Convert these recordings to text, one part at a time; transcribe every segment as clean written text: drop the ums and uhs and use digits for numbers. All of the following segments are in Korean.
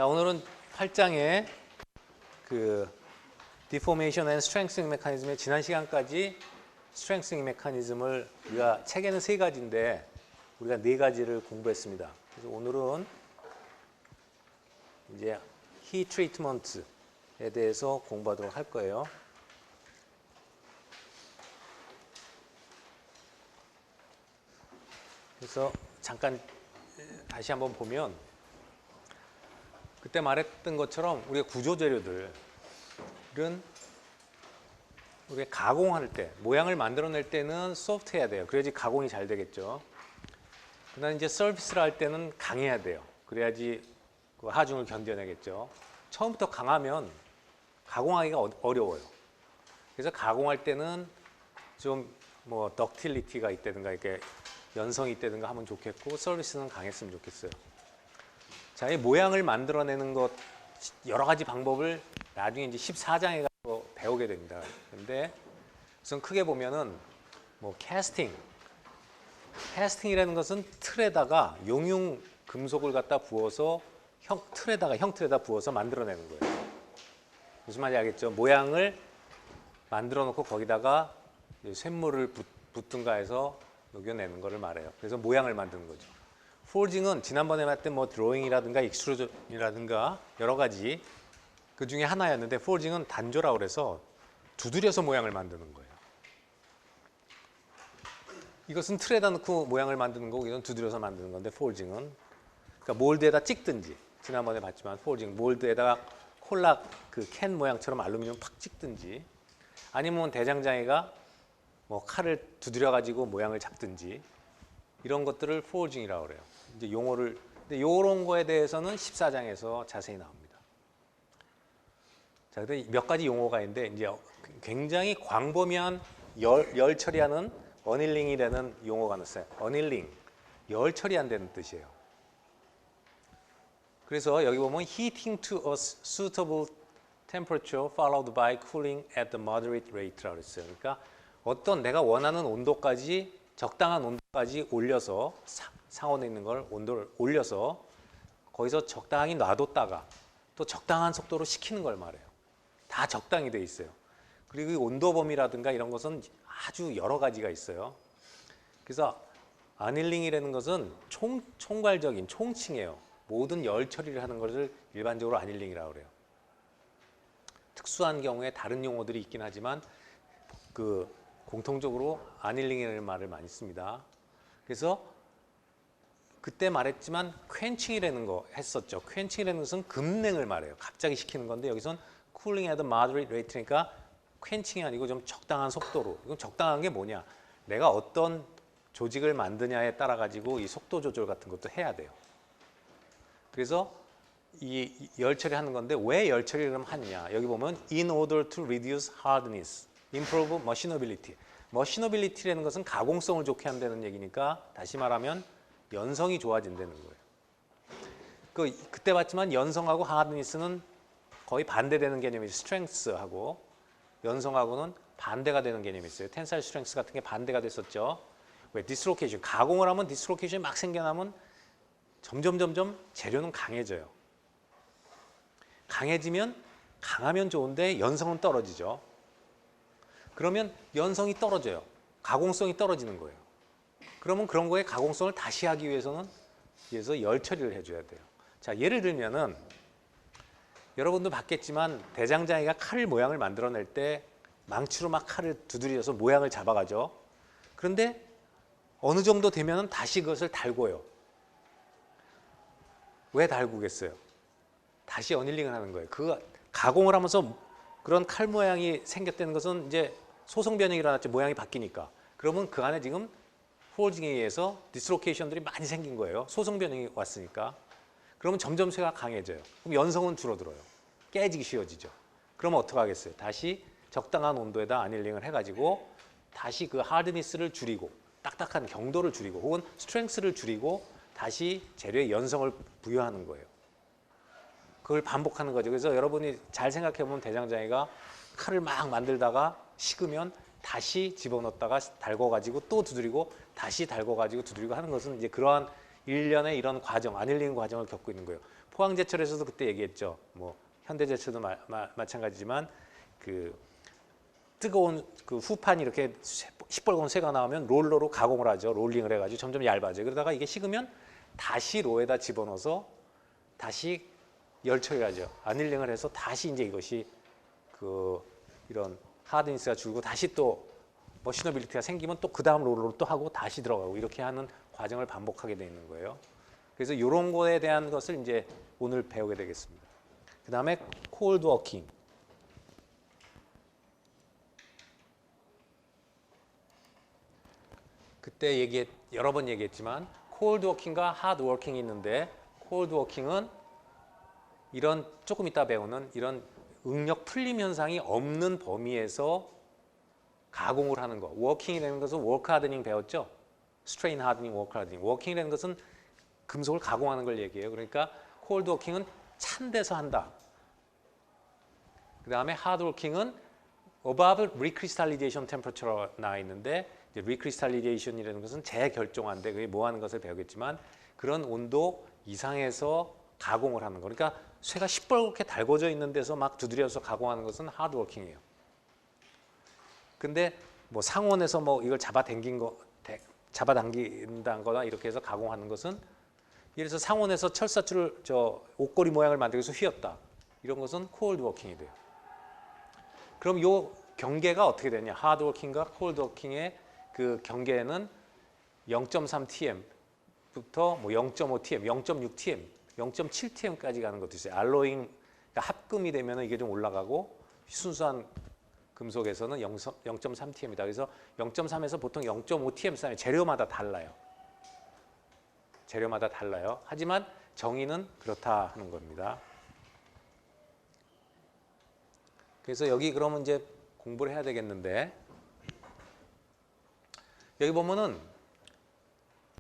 자, 오늘은 8장의 그 Deformation and Strengthening Mechanism의 지난 시간까지 Strengthening Mechanism을 우리가 책에는 3가지인데 우리가 4가지를 공부했습니다. 그래서 오늘은 이제 Heat Treatment에 대해서 공부하도록 할 거예요. 그래서 잠깐 다시 한번 보면 그때 말했던 것처럼 우리가 구조재료들은 우리가 가공할 때, 모양을 만들어낼 때는 소프트해야 돼요. 그래야지 가공이 잘 되겠죠. 그다음에 이제 서비스를 할 때는 강해야 돼요. 그래야지 그 하중을 견뎌내겠죠. 처음부터 강하면 가공하기가 어려워요. 그래서 가공할 때는 좀 뭐 덕틸리티가 있다든가 이렇게 연성이 있다든가 하면 좋겠고 서비스는 강했으면 좋겠어요. 자, 이 모양을 만들어내는 것 여러 가지 방법을 나중에 이제 14장에 가서 배우게 됩니다. 근데 우선 크게 보면은 뭐 캐스팅이라는 것은 틀에다가 용융 금속을 갖다 부어서 형틀에다 부어서 만들어내는 거예요. 무슨 말인지 알겠죠? 모양을 만들어 놓고 거기다가 쇳물을 붓든가 해서 녹여내는 거를 말해요. 그래서 모양을 만드는 거죠. 포징은 지난번에 봤던 뭐 드로잉이라든가 익스트루전이라든가 여러 가지 그 중에 하나였는데 포징은 단조라고 그래서 두드려서 모양을 만드는 거예요. 이것은 틀에다 넣고 모양을 만드는 거고 이건 두드려서 만드는 건데 포징은 그러니까 몰드에다 찍든지 지난번에 봤지만 포징 몰드에다가 콜라 그 캔 모양처럼 알루미늄 팍 찍든지 아니면 대장장이가 뭐 칼을 두드려 가지고 모양을 잡든지 이런 것들을 포징이라고 그래요. 이제 용어를 근데 이런 거에 대해서는 14장에서 자세히 나옵니다. 자, 근데 몇 가지 용어가 있는데 이제 굉장히 광범위한 열 처리하는 어닐링이라는 용어가 나왔어요. 어닐링, 열 처리한다는 뜻이에요. 그래서 여기 보면 heating to a suitable temperature followed by cooling at the moderate rate라고 했어요. 그러니까 어떤 내가 원하는 온도까지 적당한 온도까지 올려서 상온에 있는 걸 온도를 올려서 거기서 적당히 놔뒀다가 또 적당한 속도로 식히는 걸 말해요. 다 적당히 돼 있어요. 그리고 이 온도 범위라든가 이런 것은 아주 여러 가지가 있어요. 그래서 아닐링이라는 것은 총괄적인 총칭이에요. 모든 열 처리를 하는 것을 일반적으로 아닐링이라고 그래요. 특수한 경우에 다른 용어들이 있긴 하지만 그 공통적으로 아닐링이라는 말을 많이 씁니다. 그래서 그때 말했지만 퀸칭이라는 거 했었죠. 퀸칭이라는 것은 급냉을 말해요. 갑자기 식히는 건데 여기선 cooling at a moderate rate니까 퀸칭이 아니고 좀 적당한 속도로. 이건 적당한 게 뭐냐? 내가 어떤 조직을 만드냐에 따라 가지고 이 속도 조절 같은 것도 해야 돼요. 그래서 이 열 처리하는 건데 왜 열 처리를 하느냐? 여기 보면 in order to reduce hardness, improve machinability. machinability라는 것은 가공성을 좋게 한다는 얘기니까 다시 말하면 연성이 좋아진다는 거예요. 그때 봤지만 연성하고 hardness는 거의 반대되는 개념이 strength하고 연성하고는 반대가 되는 개념이 있어요. tensile strength 같은 게 반대가 됐었죠. 왜? dislocation. 가공을 하면 dislocation이 막 생겨나면 점점 재료는 강해져요. 강하면 좋은데 연성은 떨어지죠. 그러면 연성이 떨어져요. 가공성이 떨어지는 거예요. 그러면 그런 거에 가공성을 다시 하기 위해서 열 처리를 해줘야 돼요. 자, 예를 들면은 여러분도 봤겠지만 대장장이가 칼 모양을 만들어낼 때 망치로 막 칼을 두드려서 모양을 잡아가죠. 그런데 어느 정도 되면은 다시 그것을 달궈요. 왜 달구겠어요? 다시 어닐링을 하는 거예요. 가공을 하면서 그런 칼 모양이 생겼다는 것은 이제 소성 변형이 일어났죠. 모양이 바뀌니까. 그러면 그 안에 지금 포징에 의해서 디스로케이션들이 많이 생긴 거예요. 소성 변형이 왔으니까. 그러면 점점 쇠가 강해져요. 그럼 연성은 줄어들어요. 깨지기 쉬워지죠. 그러면 어떻게 하겠어요? 다시 적당한 온도에다 아닐링을 해가지고 다시 그 하드니스를 줄이고 딱딱한 경도를 줄이고 혹은 스트렝스를 줄이고 다시 재료에 연성을 부여하는 거예요. 그걸 반복하는 거죠. 그래서 여러분이 잘 생각해 보면 대장장이가 칼을 막 만들다가 식으면 다시 집어넣었다가 달궈가지고 또 두드리고 다시 달궈가지고 두드리고 하는 것은 이제 그러한 일련의 이런 과정, 아닐링 과정을 겪고 있는 거예요. 포항제철에서도 그때 얘기했죠. 뭐 현대제철도 마찬가지지만 그 뜨거운 그 후판이 이렇게 시뻘건 쇠가 나오면 롤러로 가공을 하죠. 롤링을 해가지고 점점 얇아져요. 그러다가 이게 식으면 다시 로에다 집어넣어서 다시 열 처리하죠. 아닐링을 해서 다시 이제 이것이 그 이런 하드니스가 줄고 다시 또 머시너빌리티가 생기면 또 그 다음 롤러로 또 하고 다시 들어가고 이렇게 하는 과정을 반복하게 돼 있는 거예요. 그래서 이런 거에 대한 것을 이제 오늘 배우게 되겠습니다. 그 다음에 콜드 워킹. 그때 여러 번 얘기했지만 콜드 워킹과 하드 워킹이 있는데 콜드 워킹은 이런 조금 이따 배우는 이런 응력 풀림 현상이 없는 범위에서 가공을 하는 거. 워킹이라는 것은 워크 하드닝 배웠죠? 스트레인 하드닝, 워크 하드닝. 워킹이라는 것은 금속을 가공하는 걸 얘기해요. 그러니까 콜드 워킹은 찬 데서 한다. 그 다음에 하드 워킹은 above recrystallization temperature로 나와 있는데 recrystallization이라는 것은 재결종한데 그게 뭐 하는 것을 배우겠지만 그런 온도 이상에서 가공을 하는 거. 그러니까 쇠가 시뻘겋게 달궈져 있는 데서 막 두드려서 가공하는 것은 하드 워킹이에요. 근데 뭐 상온에서 뭐 이걸 잡아당긴다거나 이렇게 해서 가공하는 것은 예를 들어서 상온에서 철사줄을 옷걸이 모양을 만들기 위해서 휘었다. 이런 것은 콜드 워킹이 돼요. 그럼 이 경계가 어떻게 되냐? 하드 워킹과 콜드 워킹의 그 경계는 0.3tm부터 뭐 0.5tm, 0.6tm, 0.7tm까지 가는 것도 있어요. 알로잉 그러니까 합금이 되면 이게 좀 올라가고 순수한 금속에서는 0.3tm이다. 그래서 0.3에서 보통 0.5tm 사이 재료마다 달라요. 재료마다 달라요. 하지만 정의는 그렇다 하는 겁니다. 그래서 여기 그러면 이제 공부를 해야 되겠는데 여기 보면은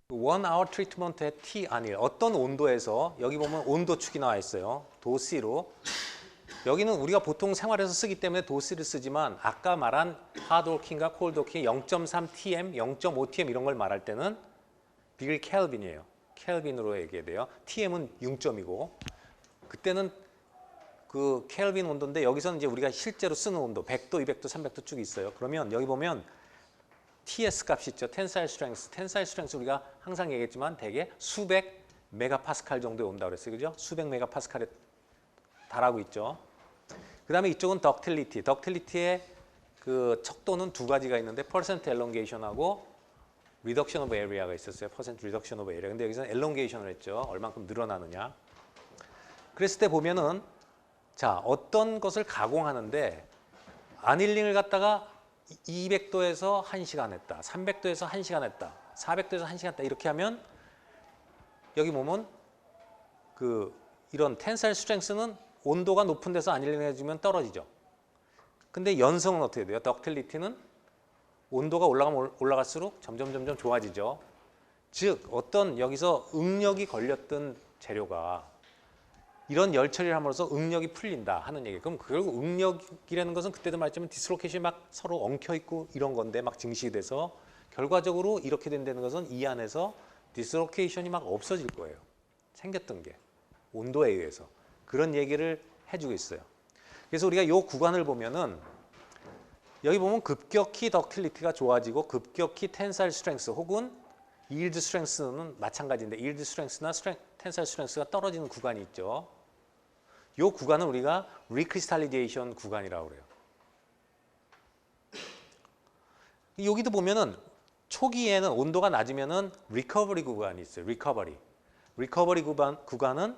1hour treatment at T 안일 어떤 온도에서 여기 보면 온도축이 나와 있어요. 도C로 여기는 우리가 보통 생활에서 쓰기 때문에 도C를 쓰지만 아까 말한 하드워킹과 콜드워킹 0.3tm, 0.5tm 이런 걸 말할 때는 디그리 켈빈이에요. 켈빈으로 얘기해야 돼요. tm은 0점이고 그때는 그 켈빈 온도인데 여기서는 이제 우리가 실제로 쓰는 온도 100도, 200도, 300도 쭉 있어요. 그러면 여기 보면 TS 값이 있죠. 텐사일 스트렝스. 텐사일 스트렝스 우리가 항상 얘기했지만 대개 수백 메가파스칼 정도에 온다고 그랬어요. 그죠? 수백 메가파스칼에 달하고 있죠. 그다음에 이쪽은 덕틸리티. 덕틸리티의 그 척도는 두 가지가 있는데 퍼센트 엘롱게이션하고 리덕션 오브 에리아가 있었어요. 퍼센트 리덕션 오브 에리아. 근데 여기서는 엘롱게이션을 했죠. 얼만큼 늘어나느냐. 그랬을 때 보면은 자, 어떤 것을 가공하는데 아닐링을 갖다가 200도에서 1시간 했다. 300도에서 1시간 했다. 400도에서 1시간 했다. 이렇게 하면 여기 보면 그 이런 텐사일 스트렝스는 온도가 높은 데서 아닐링을 해주면 떨어지죠. 근데 연성은 어떻게 돼요? 덕틸리티는 온도가 올라가면 올라갈수록 점점 좋아지죠. 즉 어떤 여기서 응력이 걸렸던 재료가 이런 열 처리를 함으로써 응력이 풀린다 하는 얘기. 그럼 결국 응력이라는 것은 그때도 말했지만 디스로케이션이 막 서로 엉켜 있고 이런 건데 막 증식이 돼서 결과적으로 이렇게 된다는 것은 이 안에서 디스로케이션이 막 없어질 거예요. 생겼던 게 온도에 의해서 그런 얘기를 해주고 있어요. 그래서 우리가 이 구간을 보면은 여기 보면 급격히 덕틸리티가 좋아지고 급격히 텐사일 스트렝스 혹은 yield 스트렝스는 마찬가지인데 yield 스트렝스나 텐사일 스트렝스가 떨어지는 구간이 있죠. 이 구간은 우리가 recrystallization 구간이라고 그래요. 여기도 보면은 초기에는 온도가 낮으면은 recovery 구간이 있어요. recovery 구간은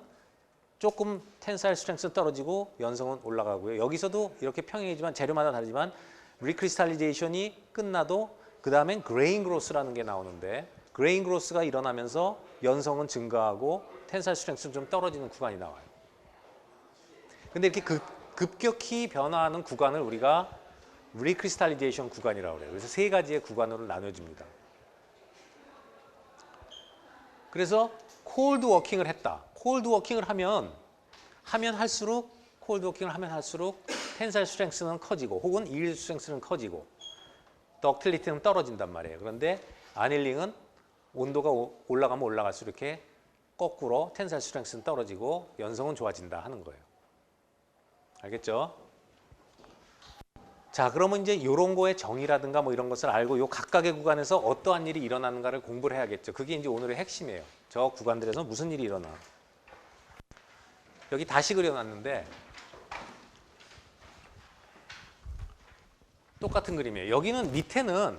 조금 텐사일 스트렝스는 떨어지고 연성은 올라가고요. 여기서도 이렇게 평행이지만 재료마다 다르지만 recrystallization이 끝나도 그 다음엔 grain growth라는 게 나오는데 grain growth가 일어나면서 연성은 증가하고 텐사일 스트렝스는 좀 떨어지는 구간이 나와요. 근데 이렇게 급격히 변화하는 구간을 우리가 recrystallization 구간이라고 해요. 그래서 세 가지의 구간으로 나눠집니다. 그래서 콜드 워킹을 했다. 콜드 워킹을 하면 할수록 텐사일 스트렝스는 커지고 혹은 yield 스트렝스는 커지고 덕틸리티는 떨어진단 말이에요. 그런데 아닐링은 온도가 올라가면 올라갈수록 이렇게 거꾸로 텐사일 스트렝스는 떨어지고 연성은 좋아진다 하는 거예요. 알겠죠? 자, 그러면 이제 이런 거의 정의라든가 뭐 이런 것을 알고 요 각각의 구간에서 어떠한 일이 일어나는가를 공부를 해야겠죠. 그게 이제 오늘의 핵심이에요. 저 구간들에서 무슨 일이 일어나. 여기 다시 그려놨는데 똑같은 그림이에요. 여기는 밑에는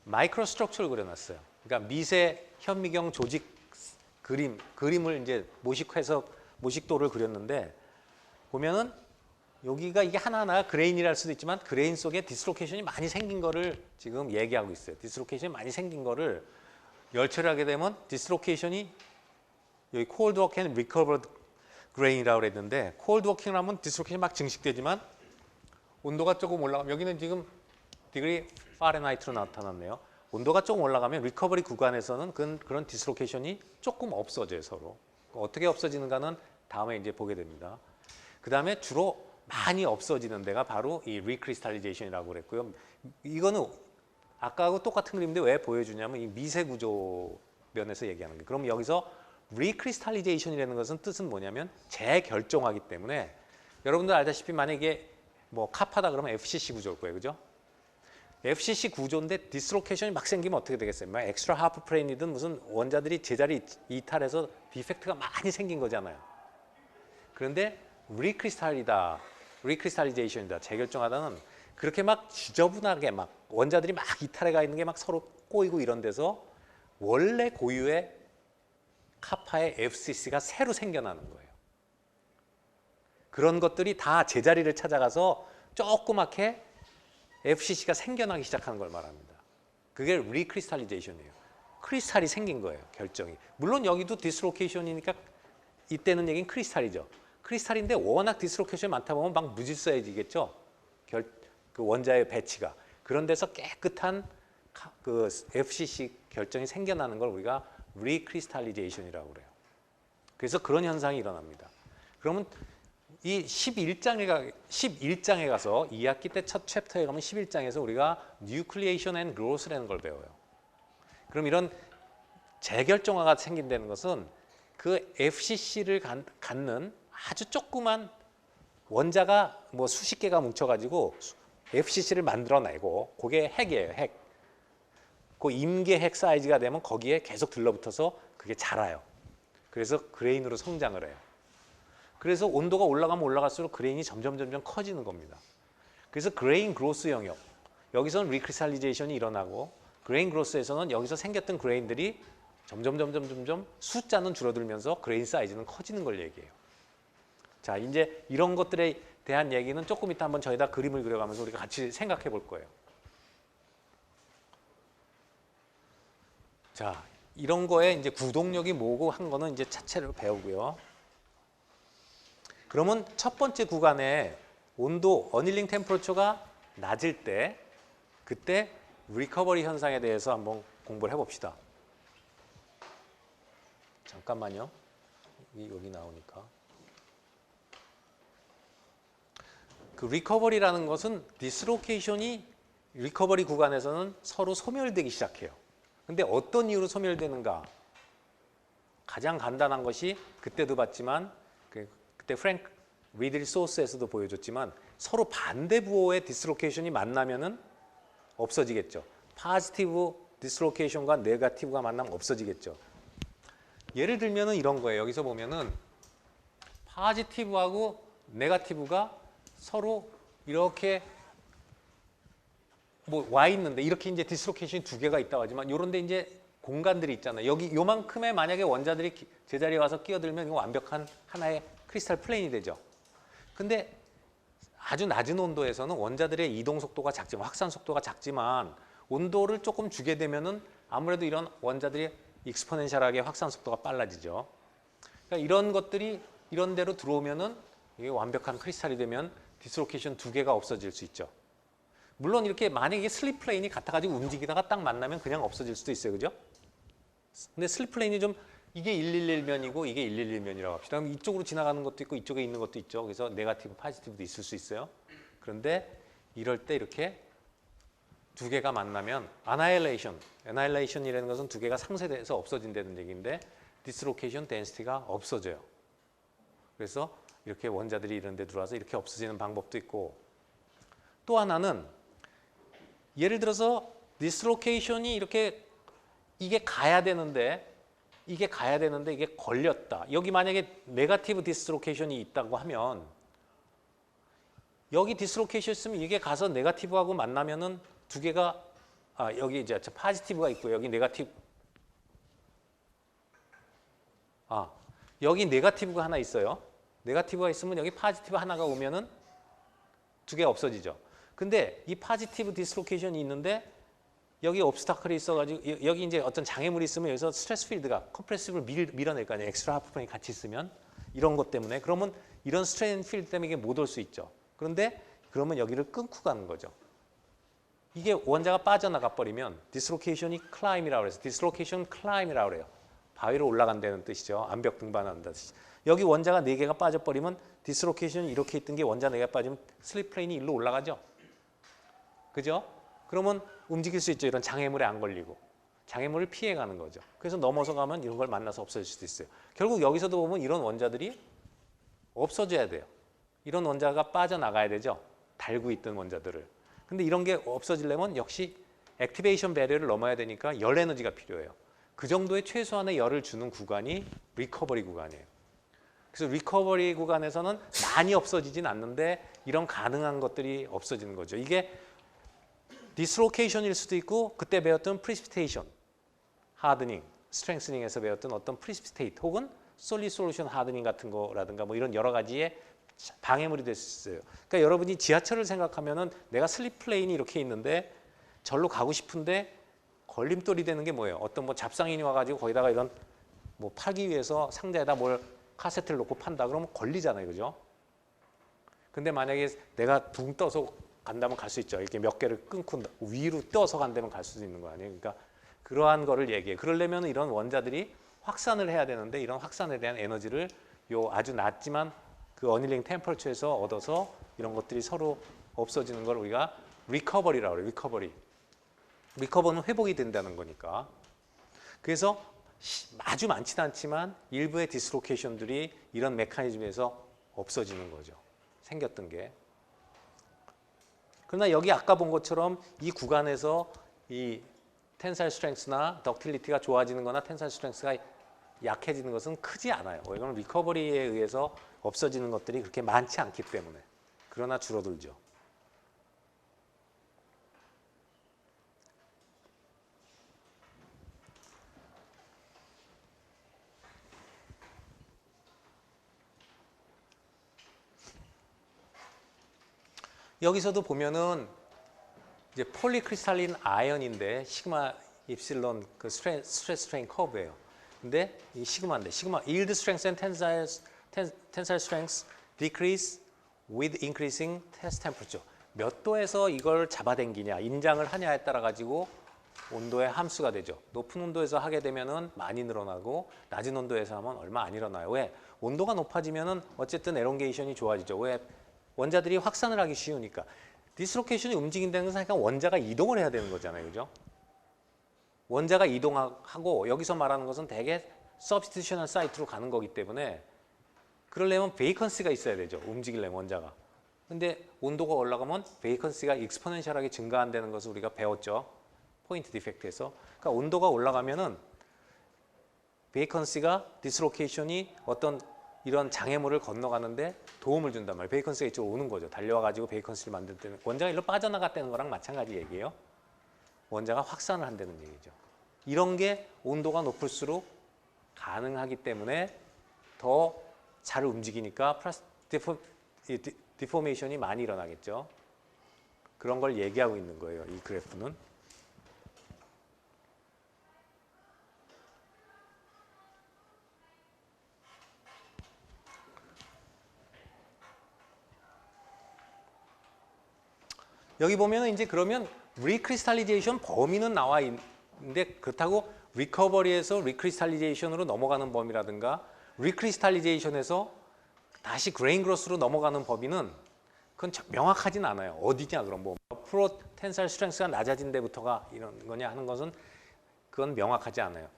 마이크로 스트럭처를 그려놨어요. 그러니까 미세 현미경 조직 그림을 이제 모식도를 그렸는데 보면은 여기가 이게 하나하나 그레인이랄 수도 있지만 그레인 속에 디스로케이션이 많이 생긴 거를 지금 얘기하고 있어요. 디스로케이션이 많이 생긴 거를 열처를 하게 되면 디스로케이션이 여기 콜드 워킹 앤 리커버드 그레인이라고 그랬는데 콜드 워킹을 하면 디스로케이션이 막 증식되지만 온도가 조금 올라가면 여기는 지금 디그리 파렌하이트로 나타났네요. 온도가 조금 올라가면 리커버리 구간에서는 그런 디스로케이션이 조금 없어져요, 서로. 어떻게 없어지는가는 다음에 이제 보게 됩니다. 그 다음에 주로 많이 없어지는 데가 바로 이 리크리스탈리제이션이라고 그랬고요. 이거는 아까하고 똑같은 그림인데 왜 보여주냐면 이 미세 구조 면에서 얘기하는 거예요. 그럼 여기서 리크리스탈리제이션이라는 것은 뜻은 뭐냐면 재결정하기 때문에 여러분들 알다시피 만약에 뭐 카파다 그러면 FCC 구조일 거예요. 그죠? FCC 구조인데 디스로케이션이 막 생기면 어떻게 되겠어요? 막 엑스트라 하프 프레임이든 무슨 원자들이 제자리 이탈해서 디펙트가 많이 생긴 거잖아요. 그런데 리크리스탈리제이션이다. 재결정하다는 그렇게 막 지저분하게 막 원자들이 막 이탈해 가 있는 게 막 서로 꼬이고 이런 데서 원래 고유의 카파의 FCC가 새로 생겨나는 거예요. 그런 것들이 다 제자리를 찾아가서 조그맣게 FCC가 생겨나기 시작하는 걸 말합니다. 그게 리크리스탈리제이션이에요. 크리스탈이 생긴 거예요, 결정이. 물론 여기도 디스로케이션이니까 이때는 얘기는 크리스탈이죠. 크리스탈인데 워낙 디스로케이션이 많다 보면 막 무질서해지겠죠. 그 원자의 배치가. 그런 데서 깨끗한 그 FCC 결정이 생겨나는 걸 우리가 리크리스탈리제이션이라고 그래요. 그래서 그런 현상이 일어납니다. 그러면 이 11장에 가서 2학기 때 첫 챕터에 가면 11장에서 우리가 뉴클리에이션 앤 그로스라는 걸 배워요. 그럼 이런 재결정화가 생긴다는 것은 그 FCC를 갖는 아주 조그만 원자가 뭐 수십 개가 뭉쳐가지고 FCC를 만들어내고 그게 핵이에요, 핵. 그 임계 핵 사이즈가 되면 거기에 계속 들러붙어서 그게 자라요. 그래서 그레인으로 성장을 해요. 그래서 온도가 올라가면 올라갈수록 그레인이 점점 커지는 겁니다. 그래서 그레인 그로스 영역, 여기서는 리크리스탈리제이션이 일어나고 그레인 그로스에서는 여기서 생겼던 그레인들이 점점 숫자는 줄어들면서 그레인 사이즈는 커지는 걸 얘기해요. 자, 이제 이런 것들에 대한 얘기는 조금 이따 한번 저희다 그림을 그려가면서 우리가 같이 생각해 볼 거예요. 자, 이런 거에 이제 구동력이 뭐고 한 거는 이제 차체로 배우고요. 그러면 첫 번째 구간에 온도, 어닐링 템퍼러처가 낮을 때 그때 리커버리 현상에 대해서 한번 공부를 해봅시다. 잠깐만요. 여기 나오니까. 그 리커버리라는 것은 디스로케이션이 리커버리 구간에서는 서로 소멸되기 시작해요. 근데 어떤 이유로 소멸되는가? 가장 간단한 것이 그때도 봤지만 그때 프랭크 리들리 소스에서도 보여줬지만 서로 반대 부호의 디스로케이션이 만나면은 없어지겠죠. 포지티브 디스로케이션과 네거티브가 만나면 없어지겠죠. 예를 들면은 이런 거예요. 여기서 보면은 포지티브하고 네거티브가 서로 이렇게 뭐 와 있는데 이렇게 이제 디스로케이션이 두 개가 있다고 하지만 요런데 이제 공간들이 있잖아요. 여기 요만큼의 만약에 원자들이 제자리에 와서 끼어들면 이거 완벽한 하나의 크리스탈 플레인이 되죠. 근데 아주 낮은 온도에서는 원자들의 이동 속도가 작지만 확산 속도가 작지만 온도를 조금 주게 되면은 아무래도 이런 원자들이 익스포넨셜하게 확산 속도가 빨라지죠. 그러니까 이런 것들이 이런 데로 들어오면은 이게 완벽한 크리스탈이 되면 디스로케이션 두 개가 없어질 수 있죠. 물론 이렇게 만약에 슬립 플레인이 같아가지고 움직이다가 딱 만나면 그냥 없어질 수도 있어요. 그죠? 근데 슬립 플레인이 좀 이게 111면이고 이게 111면이라고 합시다. 그럼 이쪽으로 지나가는 것도 있고 이쪽에 있는 것도 있죠. 그래서 네거티브, 포지티브도 있을 수 있어요. 그런데 이럴 때 이렇게 두 개가 만나면 애나일레이션이라는 것은 두 개가 상쇄돼서 없어진다는 얘기인데 디스로케이션 덴시티가 없어져요. 그래서 이렇게 원자들이 이런 데 들어와서 이렇게 없어지는 방법도 있고, 또 하나는 예를 들어서 디스로케이션이 이렇게 이게 가야 되는데 이게 걸렸다. 여기 만약에 네거티브 디스로케이션이 있다고 하면 여기 디스로케이션 있으면 이게 가서 네거티브하고 만나면은 두 개가 여기 이제 포지티브가 있고 여기 네거티브 여기 네거티브가 하나 있어요. 네거티브가 있으면 여기 포지티브 하나가 오면은 두 개 없어지죠. 근데 이 포지티브 디스로케이션이 있는데 여기 옵스타클이 있어가지고 여기 이제 어떤 장애물이 있으면 여기서 스트레스 필드가 컴프레시브를 밀어낼 거 아니에요. 엑스트라 하프프론이 같이 있으면 이런 것 때문에 그러면 이런 스트레인 필드 때문에 이게 못 올 수 있죠. 그런데 그러면 여기를 끊고 가는 거죠. 이게 원자가 빠져나가 버리면 디스로케이션이 클라임이라고 해서 디스로케이션 클라임이라고 그래요. 바위로 올라간다는 뜻이죠. 암벽 등반한다는 뜻이죠. 여기 원자가 4개가 빠져버리면 디스로케이션이 이렇게 있던 게 원자 4개가 빠지면 슬립 플레인이 일로 올라가죠. 그죠? 그러면 움직일 수 있죠. 이런 장애물에 안 걸리고. 장애물을 피해가는 거죠. 그래서 넘어서 가면 이런 걸 만나서 없어질 수도 있어요. 결국 여기서도 보면 이런 원자들이 없어져야 돼요. 이런 원자가 빠져나가야 되죠. 달고 있던 원자들을. 근데 이런 게 없어지려면 역시 액티베이션 배리어를 넘어야 되니까 열 에너지가 필요해요. 그 정도의 최소한의 열을 주는 구간이 리커버리 구간이에요. 그래서 리커버리 구간에서는 많이 없어지진 않는데 이런 가능한 것들이 없어지는 거죠. 이게 디스로케이션일 수도 있고 그때 배웠던 프리시피테이션, 하드닝, 스트렝스닝에서 배웠던 어떤 프리시피테이트 혹은 솔리드 솔루션 하드닝 같은 거라든가 뭐 이런 여러 가지의 방해물이 될 수 있어요. 그러니까 여러분이 지하철을 생각하면은 내가 슬립 플레인이 이렇게 있는데 절로 가고 싶은데 걸림돌이 되는 게 뭐예요? 어떤 뭐 잡상인이 와가지고 거기다가 이런 뭐 팔기 위해서 상자에다 뭘 카세트를 놓고 판다 그러면 걸리잖아요, 그죠? 근데 만약에 내가 붕 떠서 간다면 갈 수 있죠. 이렇게 몇 개를 끊고 위로 떠서 간다면 갈 수도 있는 거 아니에요? 그러니까 그러한 거를 얘기해요. 그러려면 이런 원자들이 확산을 해야 되는데 이런 확산에 대한 에너지를 요 아주 낮지만 그 어닐링 템퍼처에서 얻어서 이런 것들이 서로 없어지는 걸 우리가 리커버리라고 그래요. 리커버리. 리커버는 회복이 된다는 거니까. 그래서 아주 많지는 않지만 일부의 디스로케이션들이 이런 메커니즘에서 없어지는 거죠. 생겼던 게. 그러나 여기 아까 본 것처럼 이 구간에서 이 텐사일 스트렝스나 덕틸리티가 좋아지는 거나 텐사일 스트렝스가 약해지는 것은 크지 않아요. 왜냐하면 리커버리에 의해서 없어지는 것들이 그렇게 많지 않기 때문에. 그러나 줄어들죠. 여기서도 보면은 이제 폴리크리스탈린 아연인데 시그마 입실론 그 스트레스 스트레인 커브예요. 근데 이 시그마인데 시그마 yield strength and tensile strength decrease with increasing test temperature. 몇 도에서 이걸 잡아당기냐, 인장을 하냐에 따라 가지고 온도의 함수가 되죠. 높은 온도에서 하게 되면은 많이 늘어나고 낮은 온도에서 하면 얼마 안 일어나요. 왜? 온도가 높아지면은 어쨌든 에롱게이션이 좋아지죠. 왜? 원자들이 확산을 하기 쉬우니까. 디스로케이션이 움직인다는 것은 약간 원자가 이동을 해야 되는 거잖아요. 그죠? 원자가 이동하고 여기서 말하는 것은 대개 서브스티튜셔널 사이트로 가는 거기 때문에 그러려면 베이컨시가 있어야 되죠. 움직이려면 원자가. 근데 온도가 올라가면 베이컨시가 익스포넨셜하게 증가한다는 것을 우리가 배웠죠. 포인트 디펙트에서. 그러니까 온도가 올라가면은 베이컨시가 디스로케이션이 어떤 이런 장애물을 건너가는데 도움을 준단 말이에요. 베이컨시가 이쪽으로 오는 거죠. 달려와가지고 베이컨시를 만들 때는 원자가 일로 빠져나갔다는 거랑 마찬가지 얘기예요. 원자가 확산을 한다는 얘기죠. 이런 게 온도가 높을수록 가능하기 때문에 더 잘 움직이니까 디포메이션이 많이 일어나겠죠. 그런 걸 얘기하고 있는 거예요. 이 그래프는. 여기 보면은 이제 그러면 리크리스탈리제이션 범위는 나와 있는데 그렇다고 리커버리에서 리크리스탈리제이션으로 넘어가는 범위라든가 리크리스탈리제이션에서 다시 그레인 그로스로 넘어가는 범위는 그건 명확하진 않아요. 어디냐 그럼 뭐 프로 텐사일 스트렝스가 낮아진 데부터가 이런 거냐 하는 것은 그건 명확하지 않아요.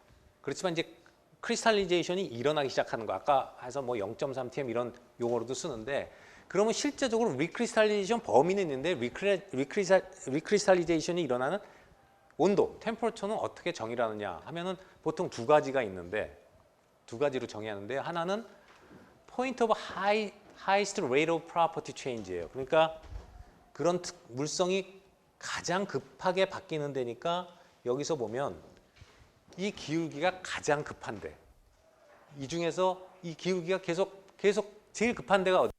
그렇지만 이제 크리스탈리제이션이 일어나기 시작하는 거. 아까 해서 뭐 0.3 TM 이런 용어로도 쓰는데 그러면 실제적으로 리크리스탈리제이션 범위는 있는데 리크리스탈리제이션이 일어나는 온도, 템퍼처는 어떻게 정의를 하느냐 하면은 보통 두 가지가 있는데 두 가지로 정의하는데 하나는 point of highest rate of property change예요. 그러니까 그런 물성이 가장 급하게 바뀌는 데니까 여기서 보면 이 기울기가 가장 급한데 이 중에서 이 기울기가 계속 제일 급한 데가 어디예요?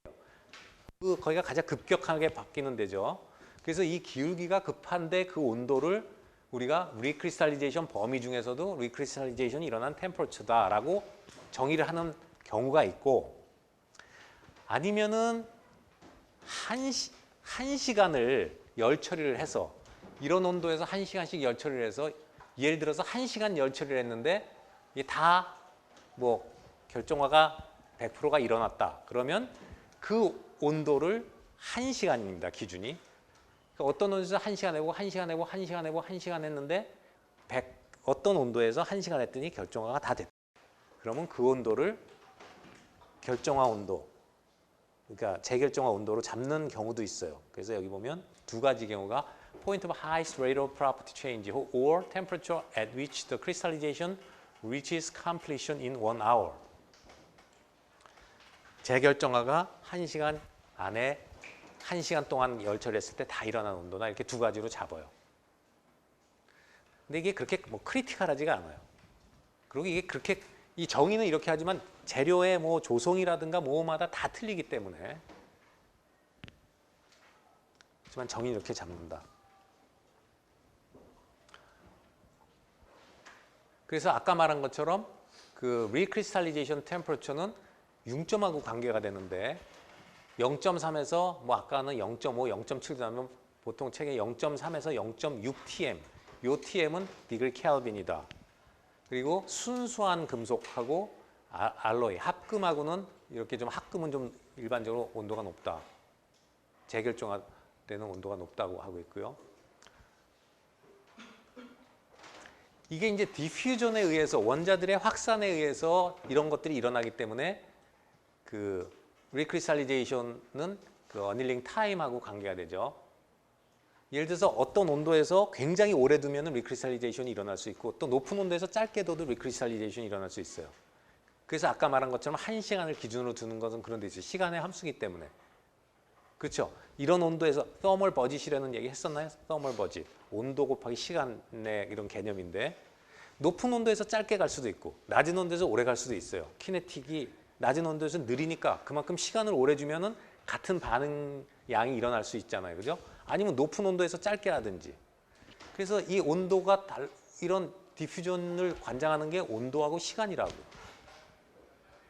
거기가 가장 급격하게 바뀌는 데죠. 그래서 이 기울기가 급한데 그 온도를 우리가 리크리스탈리제이션 범위 중에서도 리크리스탈리제이션이 일어난 템퍼처다라고 정의를 하는 경우가 있고 아니면은 한 시간을 열 처리를 해서 이런 온도에서 1시간씩 열 처리를 해서 예를 들어서 1시간 열 처리를 했는데 이게 다 뭐 결정화가 100%가 일어났다. 그러면 그 온도를 1시간입니다. 기준이. 그러니까 어떤 온도에서 1시간 해보고 1시간 해보고 1시간 해보고 1시간 했는데 어떤 온도에서 1시간 했더니 결정화가 다 됐다. 그러면 그 온도를 결정화 온도, 그러니까 재결정화 온도로 잡는 경우도 있어요. 그래서 여기 보면 두 가지 경우가 point of highest rate of property change or temperature at which the crystallization reaches completion in 1 hour. 재결정화가 1시간 안에 1시간 동안 열 처리했을 때 다 일어나는 온도나 이렇게 두 가지로 잡아요. 근데 이게 그렇게 뭐 크리티컬하지가 않아요. 그리고 이게 그렇게 이 정의는 이렇게 하지만 재료의 뭐 조성이라든가 뭐마다 다 틀리기 때문에 하지만 정의는 이렇게 잡는다. 그래서 아까 말한 것처럼 그 리크리스탈리제이션 템퍼처는 융점하고 관계가 되는데 0.3에서 뭐 아까는 0.5, 0.7 하면 보통 책에 0.3에서 0.6 TM. 요 TM은 디그리 켈빈이다. 그리고 순수한 금속하고 알로이, 합금하고는 이렇게 좀 합금은 좀 일반적으로 온도가 높다. 재결정화되는 온도가 높다고 하고 있고요. 이게 이제 디퓨전에 의해서 원자들의 확산에 의해서 이런 것들이 일어나기 때문에 그 리크리스탈리제이션은 그 어닐링 타임하고 관계가 되죠. 예를 들어서 어떤 온도에서 굉장히 오래 두면 리크리스탈리제이션이 일어날 수 있고 또 높은 온도에서 짧게 둬도 리크리스탈리제이션이 일어날 수 있어요. 그래서 아까 말한 것처럼 1시간을 기준으로 두는 것은 그런 데 있어요. 시간의 함수기 때문에. 그렇죠? 이런 온도에서 thermal budget이라는 얘기 했었나요? thermal budget. 온도 곱하기 시간의 이런 개념인데 높은 온도에서 짧게 갈 수도 있고 낮은 온도에서 오래 갈 수도 있어요. 키네틱이 낮은 온도에서 느리니까 그만큼 시간을 오래 주면은 같은 반응 양이 일어날 수 있잖아요. 그죠? 아니면 높은 온도에서 짧게 하든지. 그래서 이 온도가 이런 디퓨전을 관장하는 게 온도하고 시간이라고.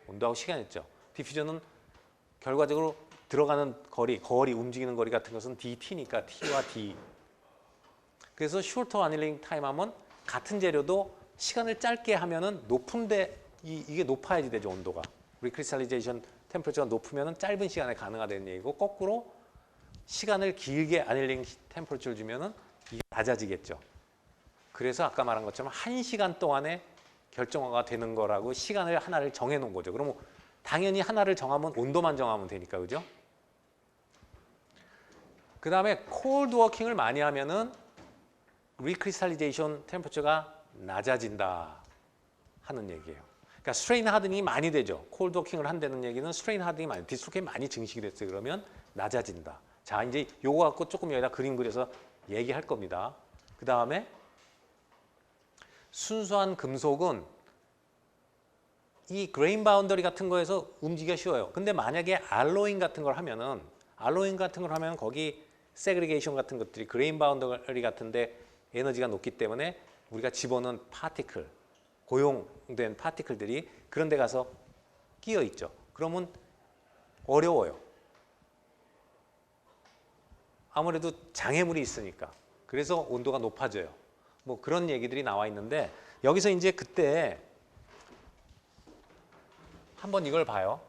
온도하고 시간이죠. 디퓨전은 결과적으로 들어가는 거리, 움직이는 거리 같은 것은 dt니까 t와 d. 그래서 shorter annealing time 하면 같은 재료도 시간을 짧게 하면은 높은데 이게 높아야지 되죠, 온도가. 리크리스탈리제이션 템퍼처가 높으면은 짧은 시간에 가능하다는 얘기고 거꾸로 시간을 길게 아닐링 템퍼처를 주면은 이게 낮아지겠죠. 그래서 아까 말한 것처럼 1시간 동안에 결정화가 되는 거라고 시간을 하나를 정해 놓은 거죠. 그러면 당연히 하나를 정하면 온도만 정하면 되니까, 그죠? 그 다음에 콜드 워킹을 많이 하면은 리크리스탈리제이션 템퍼처가 낮아진다 하는 얘기예요. 그러니까 스트레인 하드닝이 많이 되죠. 콜드 워킹을 한다는 얘기는 스트레인 하드닝이 많이, 디스로케이 많이 증식이 됐어요. 그러면 낮아진다. 자, 이제 요거 갖고 조금 여기다 그림 그려서 얘기할 겁니다. 그 다음에 순수한 금속은 이 그레인 바운더리 같은 거에서 움직이기가 쉬워요. 근데 만약에 알로잉 같은 걸 하면은 거기 세그리게이션 같은 것들이 그레인 바운더리 같은데 에너지가 높기 때문에 우리가 집어넣은 파티클, 고용된 파티클들이 그런 데 가서 끼어 있죠. 그러면 어려워요. 아무래도 장애물이 있으니까. 그래서 온도가 높아져요. 뭐 그런 얘기들이 나와 있는데 여기서 이제 그때 한번 이걸 봐요.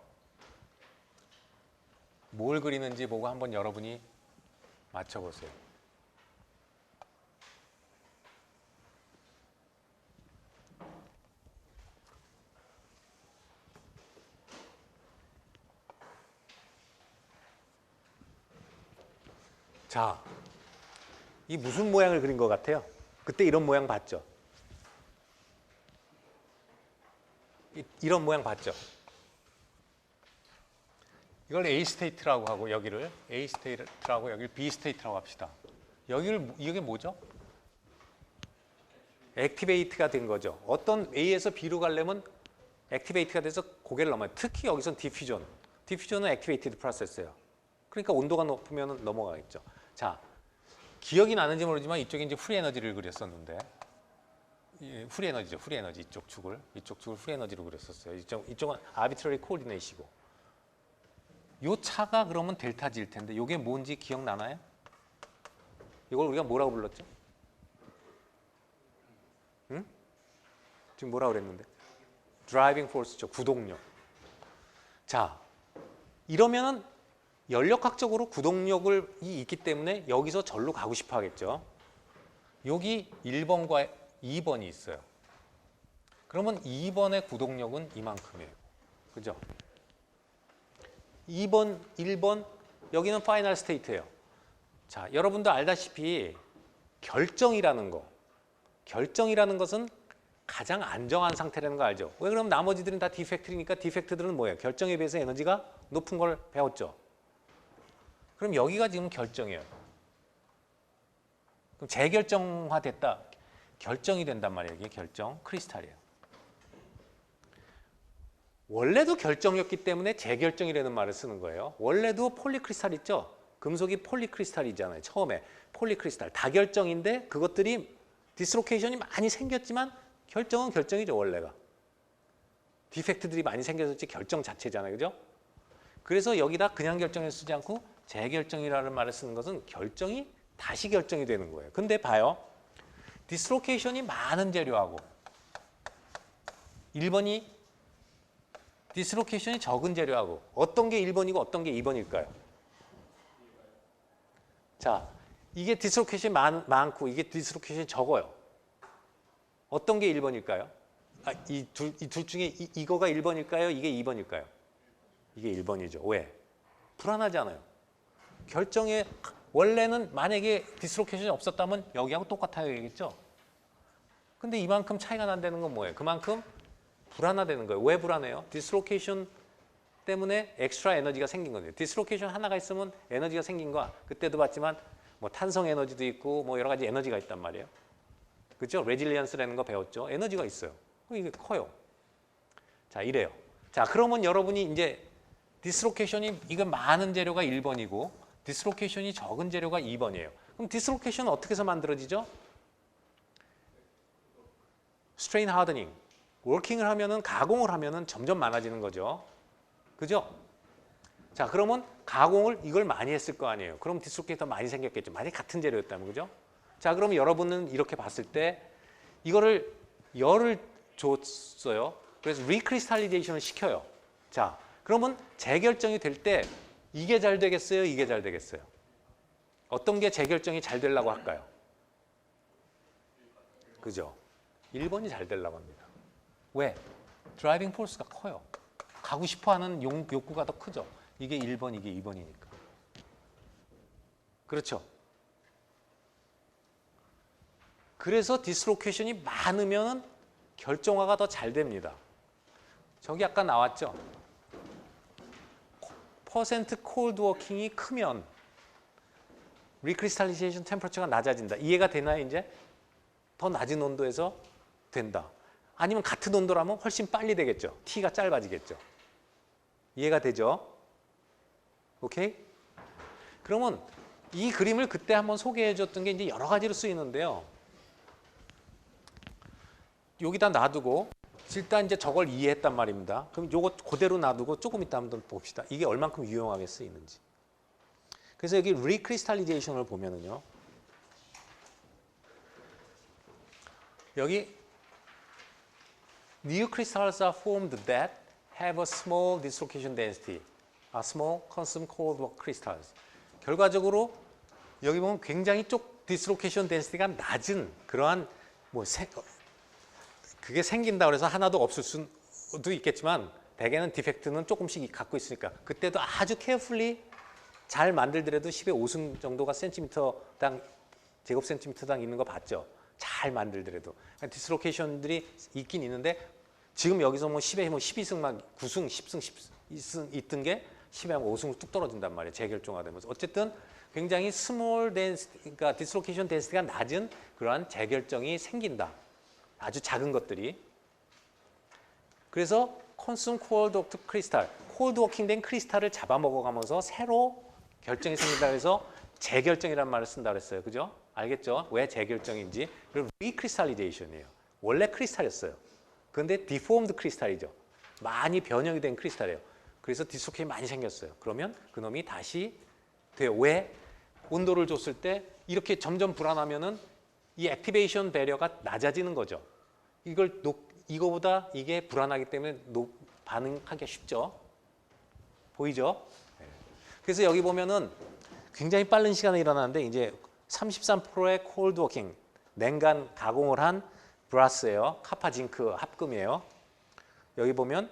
뭘 그리는지 보고 한번 여러분이 맞춰보세요. 자, 이 무슨 모양을 그린 것 같아요? 그때 이런 모양 봤죠? 이런 모양 봤죠? 이걸 A 스테이트라고 하고 여기를 A 스테이트라고 여기를 B 스테이트라고 합시다. 이게 뭐죠? 액티베이트가 된 거죠. 어떤 A에서 B로 가려면 액티베이트가 돼서 고개를 넘어요. 특히 여기선 디퓨전. 디퓨전은 액티베이티드 프로세스예요. 그러니까 온도가 높으면 넘어가겠죠. 자, 기억이 나는지 모르지만 이쪽에 이제 프리 에너지를 그렸었는데 프리 에너지죠. 프리 에너지 이쪽 축을 프리 에너지로 그렸었어요. 이쪽은 아비트러리 코디네이시고. 요 차가 그러면 델타 G일 텐데 이게 뭔지 기억나나요? 이걸 우리가 뭐라고 불렀죠? 응? 지금 뭐라고 그랬는데? 드라이빙 포스죠. 구동력. 자, 이러면은 연력학적으로 구동력이 있기 때문에 여기서 절로 가고 싶어 하겠죠. 여기 1번과 2번이 있어요. 그러면 2번의 구동력은 이만큼이에요. 그죠? 2번, 1번, 여기는 파이널 스테이트예요. 자, 여러분도 알다시피 결정이라는 것은 가장 안정한 상태라는 거 알죠? 왜 그러면 나머지들은 다 디펙트니까 디펙트들은 뭐예요? 결정에 비해서 에너지가 높은 걸 배웠죠. 그럼 여기가 지금 결정이에요. 그럼 재결정화됐다. 결정이 된단 말이에요. 이게 결정, 크리스탈이에요. 원래도 결정이었기 때문에 재결정이라는 말을 쓰는 거예요. 원래도 폴리크리스탈 있죠? 금속이 폴리크리스탈이잖아요. 처음에 폴리크리스탈. 다결정인데 그것들이 디스로케이션이 많이 생겼지만 결정은 결정이죠. 원래가. 디펙트들이 많이 생겨졌지 결정 자체잖아요. 그죠? 그래서 여기다 그냥 결정을 쓰지 않고 재결정이라는 말을 쓰는 것은 결정이 다시 결정이 되는 거예요. 근데 봐요. 디스로케이션이 많은 재료하고 1번이 디스로케이션이 적은 재료하고 어떤 게 1번이고 어떤 게 2번일까요? 자, 이게 디스로케이션이 많고 이게 디스로케이션이 적어요. 어떤 게 1번일까요? 이 둘 중에 이거가 1번일까요? 이게 2번일까요? 이게 1번이죠. 왜? 불안하지 않아요. 결정에 원래는 만약에 디스로케이션이 없었다면 여기하고 똑같아야 되겠죠? 근데 이만큼 차이가 난다는 건 뭐예요? 그만큼 불안하다는 거예요. 왜 불안해요? 디스로케이션 때문에 엑스트라 에너지가 생긴 거예요. 디스로케이션 하나가 있으면 에너지가 생긴 거 그때도 봤지만 뭐 탄성 에너지도 있고 뭐 여러 가지 에너지가 있단 말이에요. 그렇죠? 레질리언스라는 거 배웠죠? 에너지가 있어요. 이게 커요. 자, 이래요. 자, 그러면 여러분이 이제 디스로케이션이 이거 많은 재료가 1번이고 디스로케이션이 적은 재료가 2번이에요. 그럼 디스로케이션은 어떻게 해서 만들어지죠? 스트레인 하드닝. 워킹을 하면은 가공을 하면은 점점 많아지는 거죠. 그죠? 자, 그러면 가공을 이걸 많이 했을 거 아니에요. 그럼 디스로케이션 많이 생겼겠죠. 만약 같은 재료였다면. 그죠? 자, 그러면 여러분은 이렇게 봤을 때 이거를 열을 줬어요. 그래서 리크리스탈리제이션을 시켜요. 자, 그러면 재결정이 될 때 이게 잘 되겠어요? 이게 잘 되겠어요? 어떤 게 재결정이 잘 되려고 할까요? 그죠? 1번이 잘 되려고 합니다. 왜? 드라이빙 포스가 커요. 가고 싶어하는 욕구가 더 크죠. 이게 1번, 이게 2번이니까. 그렇죠? 그래서 디스로케이션이 많으면 결정화가 더 잘 됩니다. 저기 아까 나왔죠? 퍼센트 콜드 워킹이 크면 리크리스탈리제이션 템퍼처가 낮아진다. 이해가 되나요, 이제? 더 낮은 온도에서 된다. 아니면 같은 온도라면 훨씬 빨리 되겠죠. T가 짧아지겠죠. 이해가 되죠? 오케이? 그러면 이 그림을 그때 한번 소개해 줬던 게 이제 여러 가지로 쓰이는데요. 여기다 놔두고 일단 이제 저걸 이해했단 말입니다. 그럼 요거 그대로 놔두고 조금 이따 한번 봅시다. 이게 얼만큼 유용하게 쓰이는지. 그래서 여기 리크리스탈리제이션을 보면은요. 여기 new crystals are formed that have a small dislocation density, a small constant cold crystals. 결과적으로 여기 보면 굉장히 dislocation density가 낮은 그러한 뭐 그게 생긴다 그래서 하나도 없을 수도 있겠지만 대개는 디펙트는 조금씩 갖고 있으니까 그때도 아주 carefully 잘 만들더라도 10의 5승 정도가 센티미터당 제곱 센티미터당 있는 거 봤죠? 잘 만들더라도 디스로케이션들이 있긴 있는데 지금 여기서 뭐 10에 뭐 12승 막 9승, 10승, 10승 있던 게 10에 5승으로 뚝 떨어진단 말이에요. 재결정화되면서. 어쨌든 굉장히 스몰 덴스, 그러니까 디스로케이션 덴시티가 낮은 그러한 재결정이 생긴다. 아주 작은 것들이. 그래서 컨숨 콜드 워크 크리스탈, 콜드 워킹 된 크리스탈을 잡아먹어가면서 새로 결정이 생긴다 해서 재결정이라는 말을 쓴다 그랬어요. 그죠? 알겠죠? 왜 재결정인지. 그리고 리크리스탈리제이션이에요. 원래 크리스탈이었어요. 그런데 디포음드 크리스탈이죠. 많이 변형이 된 크리스탈이에요. 그래서 디스로케이션이 많이 생겼어요. 그러면 그놈이 다시 돼요. 왜? 온도를 줬을 때 이렇게 점점 불안하면은 이 액티베이션 배려가 낮아지는 거죠. 이거보다 이게 불안하기 때문에 반응하기가 쉽죠. 보이죠? 그래서 여기 보면은 굉장히 빠른 시간에 일어나는데 이제 33%의 콜드 워킹, 냉간 가공을 한 브라스예요. 카파 징크 합금이에요. 여기 보면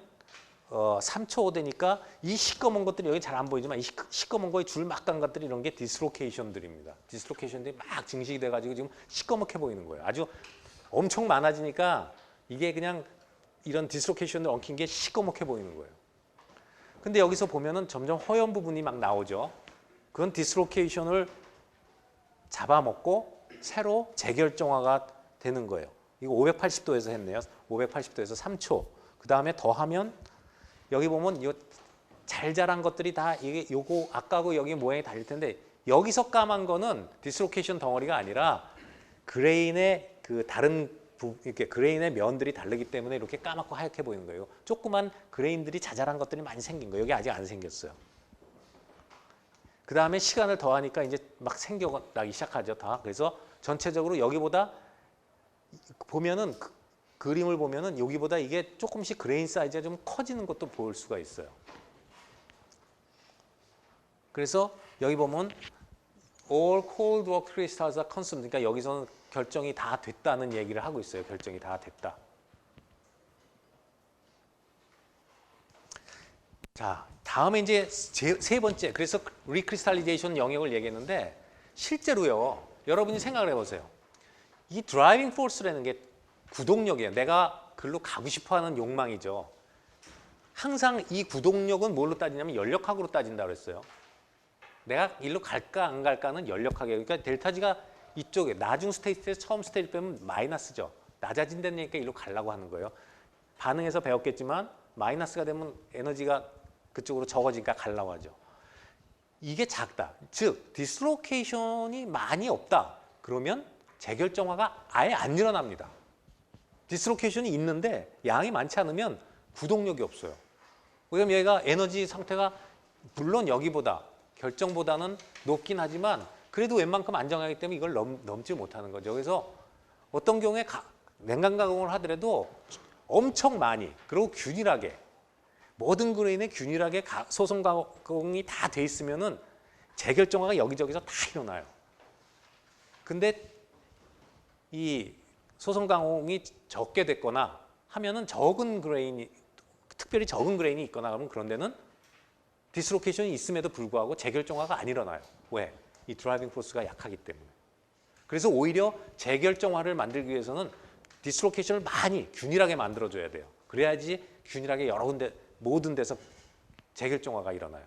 3초 되니까 이 시꺼먼 것들이 여기 잘 안 보이지만 이 시꺼먼 거에 줄 막 간 것들이 이런 게 디스로케이션들입니다. 디스로케이션들이 막 증식이 돼가지고 지금 시꺼멓게 보이는 거예요. 아주 엄청 많아지니까 이게 그냥 이런 디스로케이션을 엉킨 게 시꺼멓게 보이는 거예요. 근데 여기서 보면은 점점 허연 부분이 막 나오죠. 그건 디스로케이션을 잡아먹고 새로 재결정화가 되는 거예요. 이거 580도에서 했네요. 580도에서 3초. 그 다음에 더하면 여기 보면 이 잘 자란 것들이 다 이게 요거 아까하고 여기 모양이 다를 텐데 여기서 까만 거는 디스로케이션 덩어리가 아니라 그레인의 그 다른 이렇게 그레인의 면들이 다르기 때문에 이렇게 까맣고 하얗게 보이는 거예요. 조그만 그레인들이 자잘한 것들이 많이 생긴 거예요. 여기 아직 안 생겼어요. 그 다음에 시간을 더하니까 이제 막 생겨나기 시작하죠. 다. 그래서 전체적으로 여기보다 보면은 그림을 보면은 여기보다 이게 조금씩 그레인 사이즈가 좀 커지는 것도 볼 수가 있어요. 그래서 여기 보면 all cold work crystals are consumed. 그러니까 여기서는 결정이 다 됐다는 얘기를 하고 있어요. 결정이 다 됐다. 자, 다음에 이제 세 번째. 그래서 리크리스탈리제이션 영역을 얘기했는데 실제로요. 여러분이 생각을 해보세요. 이 드라이빙 포스라는 게 구동력이에요. 내가 글로 가고 싶어하는 욕망이죠. 항상 이 구동력은 뭘로 따지냐면 연력학으로 따진다고 그랬어요. 내가 일로 갈까 안 갈까는 연력학이에요. 그러니까 델타 G가 이쪽에 나중 스테이트에서 처음 스테이트 빼면 마이너스죠. 낮아진다니까 일로 가려고 하는 거예요. 반응에서 배웠겠지만 마이너스가 되면 에너지가 그쪽으로 적어지니까 가려고 하죠. 이게 작다. 즉 디스로케이션이 많이 없다. 그러면 재결정화가 아예 안 일어납니다. 디스로케이션이 있는데 양이 많지 않으면 구동력이 없어요. 왜냐면 얘가 에너지 상태가 물론 여기보다 결정보다는 높긴 하지만 그래도 웬만큼 안정하기 때문에 이걸 넘지 못하는 거죠. 그래서 어떤 경우에 냉간 가공을 하더라도 엄청 많이 그리고 균일하게 모든 그레인에 균일하게 소성 가공이 다 돼 있으면은 재결정화가 여기저기서 다 일어나요. 근데 이 소성 가공이 적게 됐거나 하면은 적은 그레인이 특별히 적은 그레인이 있거나 그러면 그런 데는 디스로케이션이 있음에도 불구하고 재결정화가 안 일어나요. 왜? 이 드라이빙 포스가 약하기 때문에. 그래서 오히려 재결정화를 만들기 위해서는 디스로케이션을 많이 균일하게 만들어줘야 돼요. 그래야지 균일하게 여러 군데 모든 데서 재결정화가 일어나요.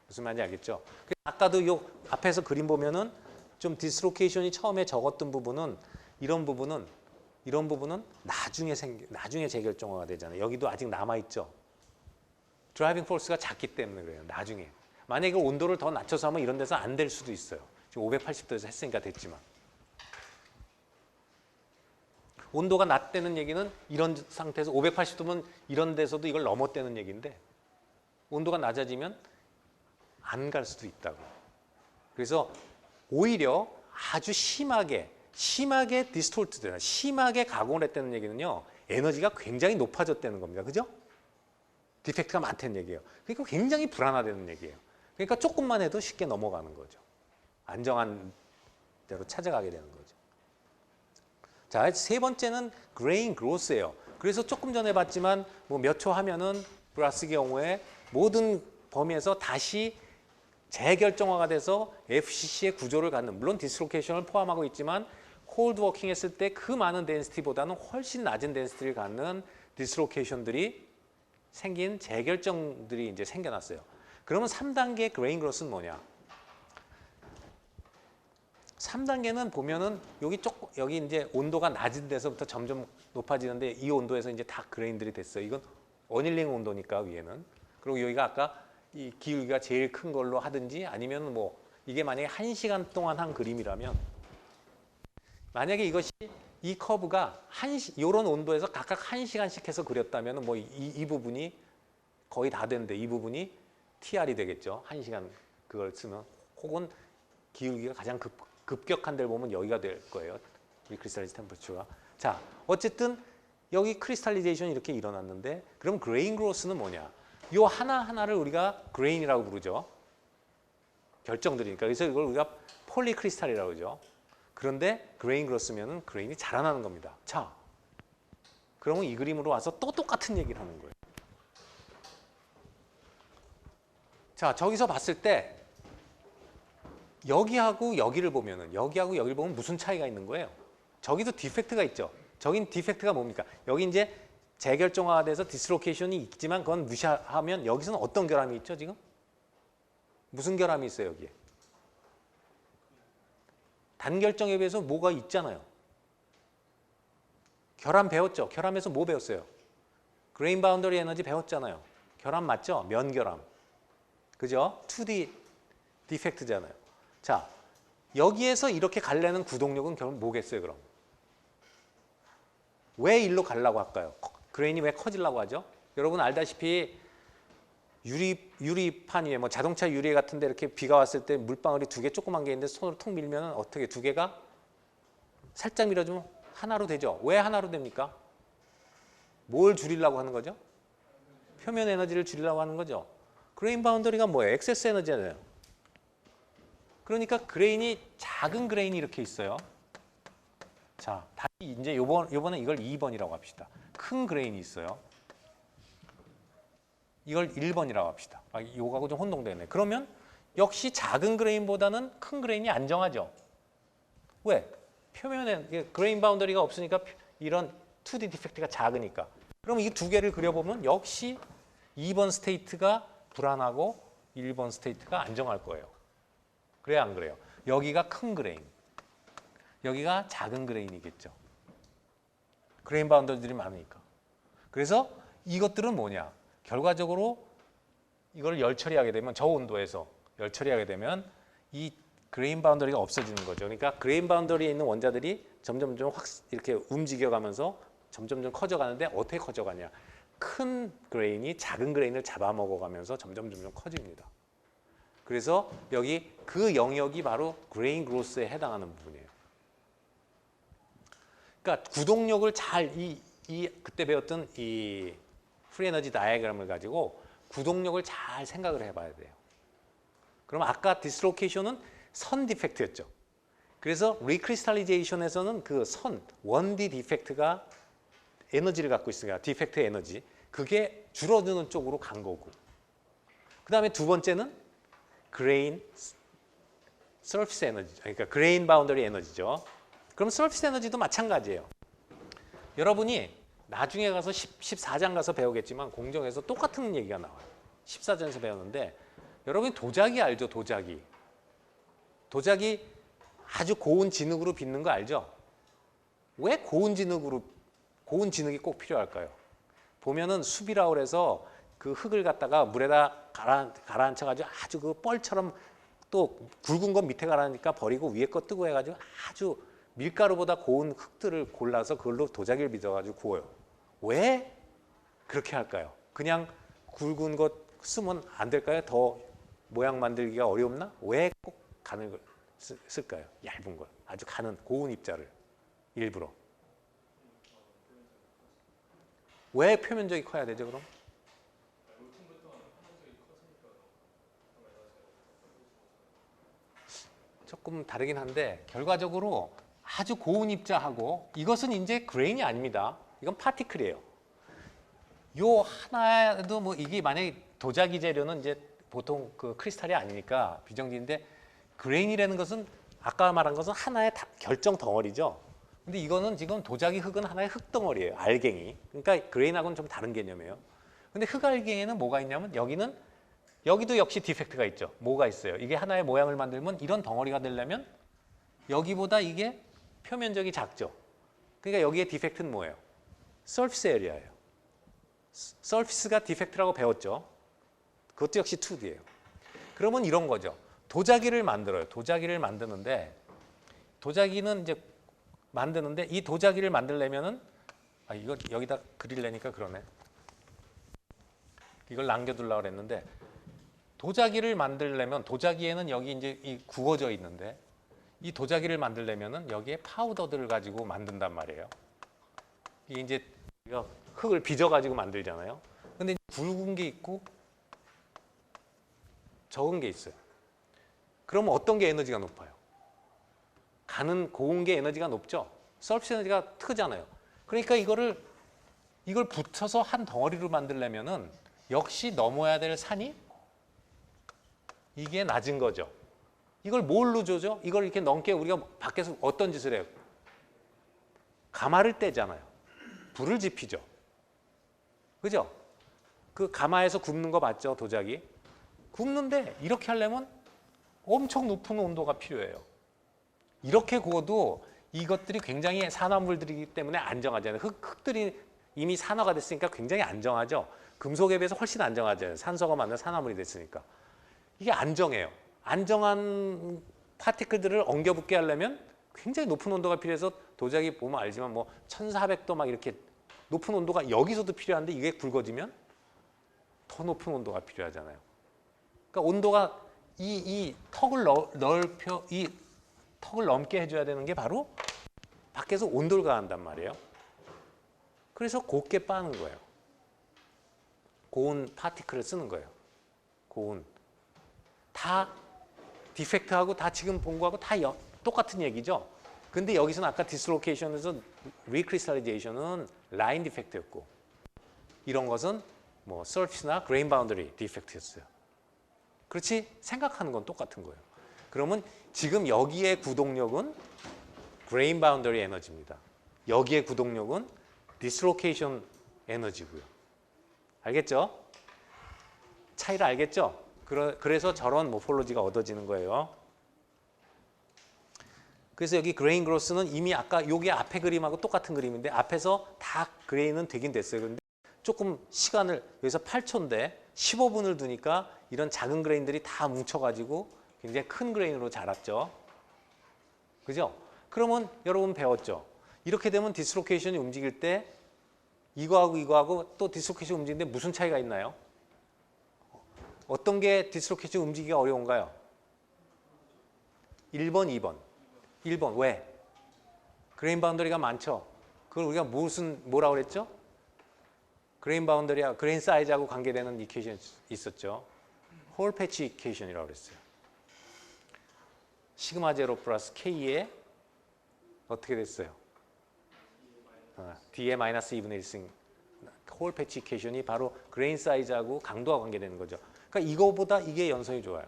무슨 말인지 알겠죠? 아까도 요 앞에서 그림 보면은 좀 디스로케이션이 처음에 적었던 부분은 이런 부분은 나중에 재결정화가 되잖아요. 여기도 아직 남아 있죠. 드라이빙 포스가 작기 때문에 그래요. 나중에. 만약에 온도를 더 낮춰서 하면 이런 데서 안 될 수도 있어요. 지금 580도에서 했으니까 됐지만. 온도가 낮다는 얘기는 이런 상태에서 580도면 이런 데서도 이걸 넘었다는 얘기인데 온도가 낮아지면 안 갈 수도 있다고. 그래서 오히려 아주 심하게 디스톨트 되나 심하게 가공을 했다는 얘기는요. 에너지가 굉장히 높아졌다는 겁니다. 그죠? 디펙트가 많다는 얘기예요. 그러니까 굉장히 불안하다는 얘기예요. 그러니까 조금만 해도 쉽게 넘어가는 거죠. 안정한 대로 찾아가게 되는 거죠. 자, 세 번째는 그레인 그로스예요. 그래서 조금 전에 봤지만 뭐 몇 초 하면은 브라스 경우에 모든 범위에서 다시 재결정화가 돼서 FCC의 구조를 갖는, 물론 디스로케이션을 포함하고 있지만 콜드 워킹 했을 때 그 많은 덴시티보다는 훨씬 낮은 덴시티를 갖는 디스로케이션들이 생긴 재결정들이 이제 생겨났어요. 그러면 3단계 그레인 그로스는 뭐냐? 3단계는 보면은 여기 이제 온도가 낮은 데서부터 점점 높아지는데 이 온도에서 이제 다 그레인들이 됐어요. 이건 어닐링 온도니까 위에는. 그리고 여기가 아까 이 기울기가 제일 큰 걸로 하든지 아니면 뭐 이게 만약에 1시간 동안 한 그림이라면 만약에 이것이 이 커브가 이런 온도에서 각각 1시간씩 해서 그렸다면 뭐 이 부분이 거의 다 되는데 이 부분이 TR이 되겠죠. 1시간 그걸 쓰면 혹은 기울기가 가장 급격한 데를 보면 여기가 될 거예요. 리크리스탈리즈 템퍼처가. 자, 어쨌든 여기 크리스탈리제이션이 이렇게 일어났는데 그럼 그레인 그로스는 뭐냐? 요 하나하나를 우리가 그레인이라고 부르죠. 결정들이니까. 그래서 이걸 우리가 폴리크리스탈이라고 그러죠. 그런데 그레인 그로스면은 그레인이 자라나는 겁니다. 자, 그러면 이 그림으로 와서 또 똑같은 얘기를 하는 거예요. 자, 저기서 봤을 때 여기하고 여기를 보면은 여기하고 여기를 보면 무슨 차이가 있는 거예요? 저기도 디펙트가 있죠. 저긴 디펙트가 뭡니까? 여기 이제 재결정화가 돼서 디스로케이션이 있지만 그건 무시하면 여기서는 어떤 결함이 있죠, 지금? 무슨 결함이 있어요, 여기에? 단결정에 비해서 뭐가 있잖아요. 결함 배웠죠? 결함에서 뭐 배웠어요? 그레인 바운더리 에너지 배웠잖아요. 결함 맞죠? 면결함. 그죠? 2D 디펙트잖아요. 자, 여기에서 이렇게 가려는 구동력은 결국 뭐겠어요, 그럼? 왜 일로 가려고 할까요? 그레인이 왜 커지려고 하죠? 여러분 알다시피 유리판 위에 뭐 자동차 유리 같은데 이렇게 비가 왔을 때 물방울이 2개 조그만 게 있는데 손으로 툭 밀면 어떻게 2개가 살짝 밀어주면 하나로 되죠? 왜 하나로 됩니까? 뭘 줄이려고 하는 거죠? 표면 에너지를 줄이려고 하는 거죠. 그레인 바운더리가 뭐예요? 액세스 에너지잖아요. 그러니까 그레인이 작은 그레인이 이렇게 있어요. 자, 다시 이제 요번에 이걸 2번이라고 합시다. 큰 그레인이 있어요. 이걸 1번이라고 합시다. 아, 요거하고 좀 혼동되네. 그러면 역시 작은 그레인보다는 큰 그레인이 안정하죠. 왜? 표면에 그레인 바운더리가 없으니까 이런 2D 디펙트가 작으니까. 그럼 이 2개를 그려보면 역시 2번 스테이트가 불안하고 1번 스테이트가 안정할 거예요. 그래야 안 그래요? 여기가 큰 그레인, 여기가 작은 그레인이겠죠. 그레인 바운더리들이 많으니까. 그래서 이것들은 뭐냐? 결과적으로 이걸 열 처리하게 되면 저 온도에서 열 처리하게 되면 이 그레인 바운더리가 없어지는 거죠. 그러니까 그레인 바운더리에 있는 원자들이 점점 확 이렇게 움직여가면서 점점 커져가는데 어떻게 커져가냐? 큰 그레인이 작은 그레인을 잡아먹어가면서 점점 커집니다. 그래서 여기 그 영역이 바로 그레인 그로스에 해당하는 부분이에요. 그러니까 구동력을 잘 그때 배웠던 이 프리에너지 다이어그램을 가지고 구동력을 잘 생각을 해봐야 돼요. 그럼 아까 디스로케이션은 선 디펙트였죠. 그래서 리크리스탈리제이션에서는 그 선, 1D 디펙트가 에너지를 갖고 있으니까 디펙트 에너지, 그게 줄어드는 쪽으로 간 거고. 그 다음에 두 번째는 그레인 서피스 에너지, 그러니까 그레인 바운더리 에너지죠. 그럼 서피스 에너지도 마찬가지예요. 여러분이 나중에 가서 14장 가서 배우겠지만 공정에서 똑같은 얘기가 나와요. 14장에서 배웠는데 여러분이 도자기 알죠? 도자기. 도자기 아주 고운 진흙으로 빚는 거 알죠? 왜 고운 진흙이 꼭 필요할까요? 보면은 숲이라고 그래서 그 흙을 갖다가 물에다 가라앉혀가지고 아주 그 뻘처럼 또 굵은 건 밑에 가라앉으니까 버리고 위에 거 뜨고 해가지고 아주 밀가루보다 고운 흙들을 골라서 그걸로 도자기를 빚어가지고 구워요. 왜 그렇게 할까요? 그냥 굵은 것 쓰면 안 될까요? 더 모양 만들기가 어렵나? 왜 꼭 가는 걸 쓸까요? 얇은 걸, 아주 가는 고운 입자를 일부러. 왜 표면적이 커야 되죠, 그럼? 조금 다르긴 한데 결과적으로 아주 고운 입자하고 이것은 이제 그레인이 아닙니다. 이건 파티클이에요. 요 하나도 뭐 이게 만약에 도자기 재료는 이제 보통 그 크리스탈이 아니니까 비정지인데 그레인이라는 것은 아까 말한 것은 하나의 결정 덩어리죠. 근데 이거는 지금 도자기 흙은 하나의 흙 덩어리예요. 알갱이. 그러니까 그레인하고는 좀 다른 개념이에요. 근데 흙알갱이에는 뭐가 있냐면 여기도 역시 디펙트가 있죠. 뭐가 있어요? 이게 하나의 모양을 만들면 이런 덩어리가 되려면 여기보다 이게 표면적이 작죠. 그러니까 여기에 디펙트는 뭐예요? 서피스 에리아예요. 서피스가 디펙트라고 배웠죠. 그것도 역시 2D예요. 그러면 이런 거죠. 도자기를 만들어요. 도자기를 만드는데 이 도자기를 만들려면은 이거 여기다 그리려니까 그러네. 이걸 남겨두려고 그랬는데 도자기를 만들려면 도자기에는 여기 이제 이 구워져 있는데 이 도자기를 만들려면은 여기에 파우더들을 가지고 만든단 말이에요. 이게 이제 흙을 빚어 가지고 만들잖아요. 근데 굵은 게 있고 적은 게 있어요. 그러면 어떤 게 에너지가 높아요? 가는 고운 게 에너지가 높죠. 서피스 에너지가 크잖아요. 그러니까 이걸 붙여서 한 덩어리로 만들려면은 역시 넘어야 될 산이 이게 낮은 거죠. 이걸 뭘로 조죠? 이걸 이렇게 넘게 우리가 밖에서 어떤 짓을 해요? 가마를 떼잖아요. 불을 지피죠. 그죠? 그 가마에서 굽는 거 봤죠? 도자기. 굽는데 이렇게 하려면 엄청 높은 온도가 필요해요. 이렇게 구워도 이것들이 굉장히 산화물들이기 때문에 안정하잖아요. 흙들이 이미 산화가 됐으니까 굉장히 안정하죠. 금속에 비해서 훨씬 안정하죠. 산소가 많은 산화물이 됐으니까. 이게 안정해요. 안정한 파티클들을 엉겨붙게 하려면 굉장히 높은 온도가 필요해서 도자기 보면 알지만 뭐 1400도 막 이렇게 높은 온도가 여기서도 필요한데 이게 굵어지면 더 높은 온도가 필요하잖아요. 그러니까 온도가 이 턱을 턱을 넘게 해줘야 되는 게 바로 밖에서 온도를 가한단 말이에요. 그래서 곱게 빠는 거예요. 고운 파티클을 쓰는 거예요. 고운. 다 디펙트하고 다 지금 본 거하고 다 똑같은 얘기죠. 근데 여기서는 아까 디스로케이션에서 리크리스탈리제이션은 라인 디펙트였고 이런 것은 뭐 서피스나 그레인 바운더리 디펙트였어요. 그렇지? 생각하는 건 똑같은 거예요. 그러면 지금 여기에 구동력은 그레인 바운더리 에너지입니다. 여기에 구동력은 디스로케이션 에너지고요. 알겠죠? 차이를 알겠죠? 그래서 저런 모폴로지가 얻어지는 거예요. 그래서 여기 그레인 그로스는 이미 아까 여기 앞에 그림하고 똑같은 그림인데 앞에서 다 그레인은 되긴 됐어요. 근데 조금 시간을 여기서 8초인데 15분을 두니까 이런 작은 그레인들이 다 뭉쳐가지고 굉장히 큰 그레인으로 자랐죠. 그죠? 그러면 여러분 배웠죠? 이렇게 되면 디스로케이션이 움직일 때 이거하고 또 디스로케이션 움직이는데 무슨 차이가 있나요? 어떤 게 디스로케이션 움직이기가 어려운가요? 1번, 2번. 1번 왜? 그레인 바운더리가 많죠. 그걸 우리가 뭐라고 그랬죠? 그레인 바운더리와 그레인 사이즈하고 관계되는 이퀘이션이 있었죠. 홀 패치 이퀘이션이라고 그랬어요. 시그마 제로 플러스 K에 어떻게 됐어요? D의 마이너스 2분의 1승 홀 패치 이퀘이션이 바로 그레인 사이즈하고 강도와 관계되는 거죠. 그러니까 이거보다 이게 연성이 좋아요.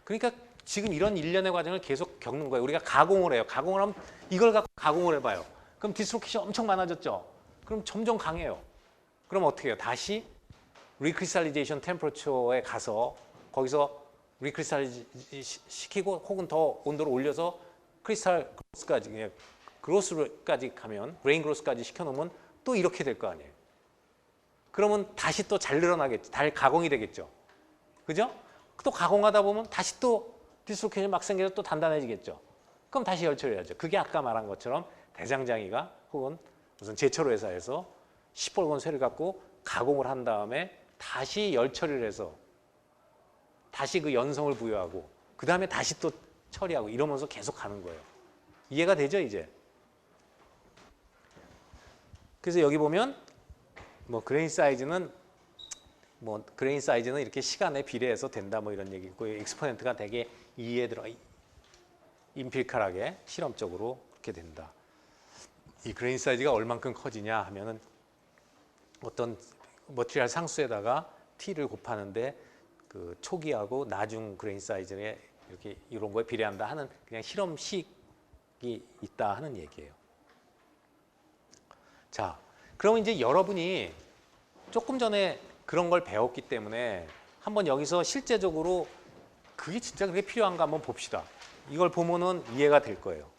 그러니까 지금 이런 일련의 과정을 계속 겪는 거예요. 우리가 가공을 해요. 가공을 하면 이걸 갖고 가공을 해봐요. 그럼 디스로케이션 엄청 많아졌죠. 그럼 점점 강해요. 그럼 어떻게 해요? 다시 리크리스탈리제이션 템퍼러처에 가서 거기서 리크리스탈 시키고 혹은 더 온도를 올려서 크리스탈 그로스까지 가면 그레인 그로스까지 시켜놓으면 또 이렇게 될 거 아니에요. 그러면 다시 또 잘 늘어나겠죠. 잘 가공이 되겠죠. 그죠? 또 가공하다 보면 다시 또 디스로케이션 막 생겨서 또 단단해지겠죠. 그럼 다시 열 처리해야죠. 그게 아까 말한 것처럼 대장장이가 혹은 무슨 제철 회사에서 시뻘건 쇠를 갖고 가공을 한 다음에 다시 열 처리를 해서 다시 그 연성을 부여하고 그 다음에 다시 또 처리하고 이러면서 계속 가는 거예요. 이해가 되죠, 이제? 그래서 여기 보면 그레인 사이즈는 이렇게 시간에 비례해서 된다 이런 얘기고 엑스포넨트가 되게 이해에 들어 임필칼하게 실험적으로 그렇게 된다. 이 그레인 사이즈가 얼만큼 커지냐 하면은 어떤 머티리얼 상수에다가 t를 곱하는데 그 초기하고 나중 그레인 사이즈에 이렇게 이런 거에 비례한다 하는 그냥 실험식이 있다 하는 얘기예요. 자, 그러면 이제 여러분이 조금 전에 그런 걸 배웠기 때문에 한번 여기서 실제적으로 그게 진짜 그렇게 필요한가 한번 봅시다. 이걸 보면은 이해가 될 거예요.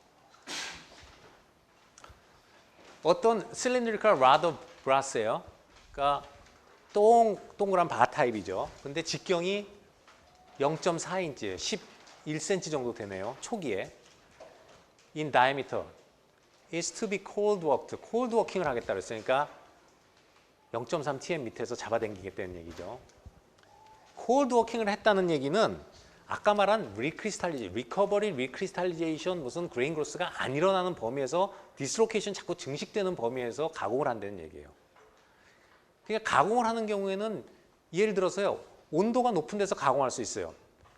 어떤 cylindrical rod of brass예요. 그러니까 동그란 바 타입이죠. 근데 직경이 0.4인치예요. 11cm 정도 되네요. 초기에. In diameter is to be cold worked. cold working을 하겠다 그랬으니까 0.3 tm 밑에서 잡아당기겠다는 얘기죠. cold working을 했다는 얘기는 아까 말한 recovery, recrystallization 무슨 grain growth가 안 일어나는 범위에서 dislocation 자꾸 증식되는 범위에서 가공을 한다는 얘기예요. 그러니까 가공을 하는 경우에는 예를 들어서요. 온도가 높은 데서 가공할 수 있어요.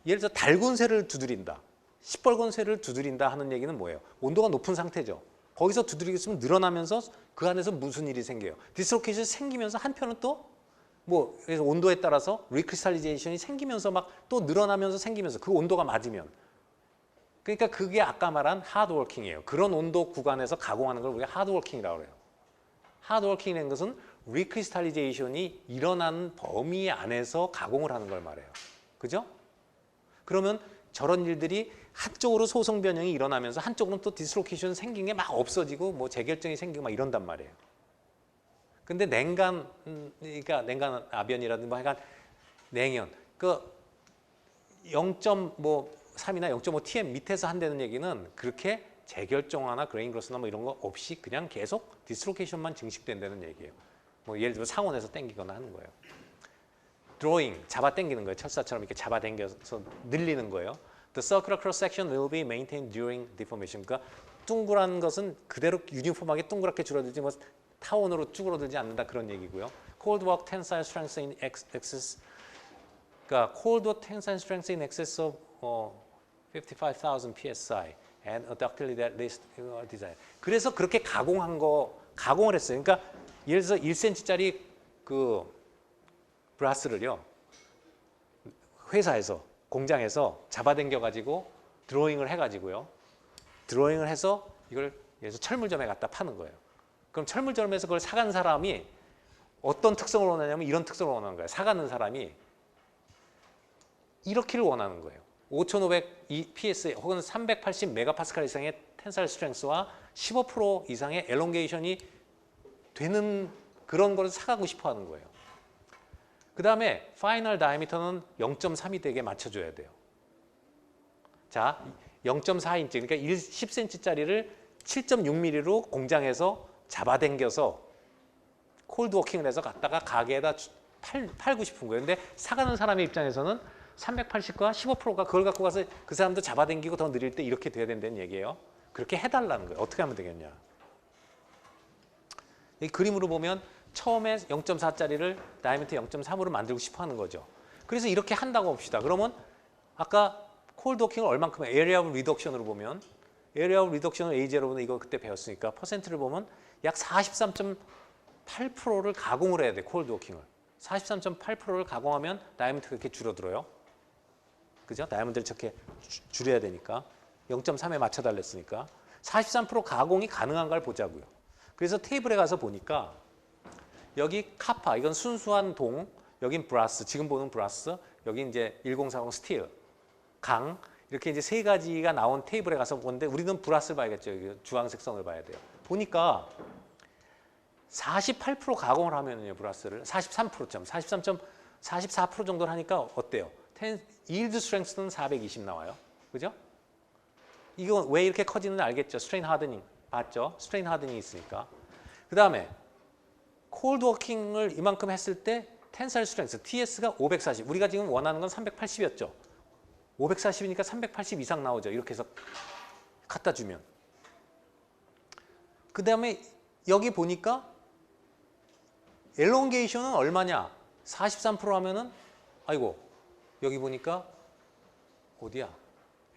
예를 들어서 달군 쇠를 두드린다. 시뻘건 쇠를 두드린다 하는 얘기는 뭐예요? 온도가 높은 상태죠. 거기서 두드리고 있으면 늘어나면서 그 안에서 무슨 일이 생겨요? 디스로케이션이 생기면서 한편은 또 뭐 그래서 온도에 따라서 리크리스탈리제이션이 생기면서 막 또 늘어나면서 생기면서 그 온도가 맞으면 그러니까 그게 아까 말한 하드워킹이에요. 그런 온도 구간에서 가공하는 걸 우리가 하드워킹이라고 그래요. 하드워킹이라는 것은 리크리스탈리제이션이 일어나는 범위 안에서 가공을 하는 걸 말해요. 그죠? 그러면 저런 일들이 한쪽으로 소성 변형이 일어나면서 한쪽으로는 또 디스로케이션 생긴 게 막 없어지고 뭐 재결정이 생기고 막 이런단 말이에요. 근데 냉간, 그러니까 냉간 아변이라든지 뭐 하여간 냉연, 그 0.3이나 0.5 tm 밑에서 한다는 얘기는 그렇게 재결정화나 그레인 그로스나 뭐 이런 거 없이 그냥 계속 디스로케이션만 증식된다는 얘기예요. 뭐 예를 들어 상온에서 당기거나 하는 거예요. 드로잉, 잡아 당기는 거예요. 철사처럼 이렇게 잡아 당겨서 늘리는 거예요. The circular cross section will be maintained during deformation. 그러니까 둥그란 것은 그대로 유니폼하게 동그랗게 줄어들지 뭐 타원으로 쭈그러들지 않는다 그런 얘기고요. Cold work tensile strength in excess. 그러니까 cold work tensile strength in excess of 55,000 psi and a ductility that least design. 그래서 그렇게 가공을 했어요. 그러니까 예를 들어서 1cm짜리 그 브라스를요. 회사에서 공장에서 잡아당겨 가지고 드로잉을 해 가지고요. 드로잉을 해서 이걸 예를 들어서 철물점에 갖다 파는 거예요. 그럼 철물점에서 그걸 사간 사람이 어떤 특성을 원하냐면 이런 특성을 원하는 거예요. 사가는 사람이 이렇게를 원하는 거예요. 5500 PSI 혹은 380 메가파스칼 이상의 텐사일 스트렝스와 15% 이상의 엘롱게이션이 되는 그런 거를 사가고 싶어 하는 거예요. 그 다음에 파이널 다이미터는 0.3이 되게 맞춰줘야 돼요. 자, 0.4인치 그러니까 10cm짜리를 7.6mm로 공장에서 잡아당겨서 콜드워킹을 해서 갖다가 가게에다 팔고 싶은 거예요. 근데 사가는 사람의 입장에서는 380과 15%가 그걸 갖고 가서 그 사람도 잡아당기고 더 느릴 때 이렇게 돼야 된다는 얘기예요. 그렇게 해달라는 거예요. 어떻게 하면 되겠냐. 이 그림으로 보면 처음에 0.4짜리를 다이아미터 0.3으로 만들고 싶어 하는 거죠. 그래서 이렇게 한다고 봅시다. 그러면 아까 콜드워킹을 얼만큼 에리아 오브 리덕션으로 보면 에리아 오브 리덕션을 A0는 이거 그때 배웠으니까 퍼센트를 보면 약 43.8%를 가공을 해야 돼. 콜드워킹을. 43.8%를 가공하면 다이아미터가 이렇게 줄어들어요. 그죠? 다이아몬드를 저렇게 줄여야 되니까 0.3에 맞춰 달랬으니까 43% 가공이 가능한가를 보자고요. 그래서 테이블에 가서 보니까 여기 카파 이건 순수한 동, 여긴 브라스 지금 보는 브라스, 여기 이제 1040 스틸, 강 이렇게 이제 세 가지가 나온 테이블에 가서 보는데 우리는 브라스를 봐야겠죠. 여기 주황색 선을 봐야 돼요. 보니까 48% 가공을 하면요 브라스를 43% 정도를 하니까 어때요? yield strength는 420 나와요. 그죠? 이거 왜 이렇게 커지는지 알겠죠? 스트레인 하드닝 봤죠? 스트레인 하드닝이 있으니까. 그 다음에 콜드 워킹을 이만큼 했을 때 텐사일 스트렝스 TS가 540. 우리가 지금 원하는 건 380이었죠. 540이니까 380 이상 나오죠. 이렇게 해서 갖다 주면. 그 다음에 여기 보니까 엘롱게이션은 얼마냐? 43% 하면은 아이고 여기 보니까 어디야?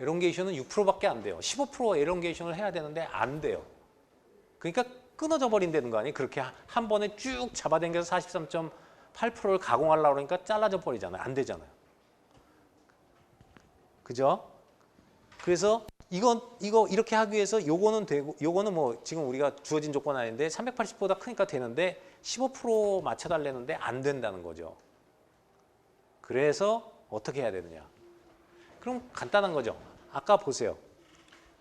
엘롱게이션은 6%밖에 안 돼요. 15% 엘롱게이션을 해야 되는데 안 돼요. 그러니까 끊어져 버린다는 거 아니에요? 그렇게 한 번에 쭉 잡아당겨서 43.8%를 가공하려고 그러니까 잘라져 버리잖아요. 안 되잖아요. 그죠? 그래서 이거 이렇게 하기 위해서 요거는 되고 요거는 뭐 지금 우리가 주어진 조건 아닌데 380보다 크니까 되는데 15% 맞춰달라는데 안 된다는 거죠. 그래서 어떻게 해야 되느냐? 그럼 간단한 거죠. 아까 보세요.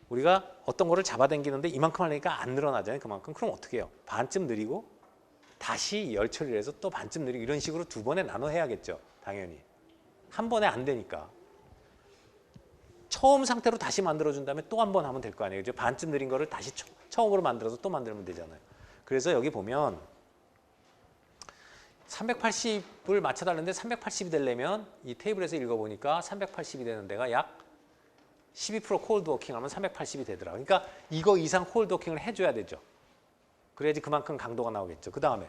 우리가 어떤 거를 잡아당기는데 이만큼 하려니까 안 늘어나잖아요. 그만큼. 그럼 어떻게 해요? 반쯤 느리고 다시 열 처리를 해서 또 반쯤 느리고 이런 식으로 두 번에 나눠 해야겠죠. 당연히. 한 번에 안 되니까. 처음 상태로 다시 만들어준 다음에 또 한 번 하면 될 거 아니에요. 그죠? 반쯤 느린 거를 다시 처음으로 만들어서 또 만들면 되잖아요. 그래서 여기 보면 380을 맞춰달라는데 380이 되려면 이 테이블에서 읽어보니까 380이 되는 데가 약 12% 콜드 워킹 하면 380이 되더라. 그러니까 이거 이상 콜드 워킹을 해줘야 되죠. 그래야지 그만큼 강도가 나오겠죠. 그 다음에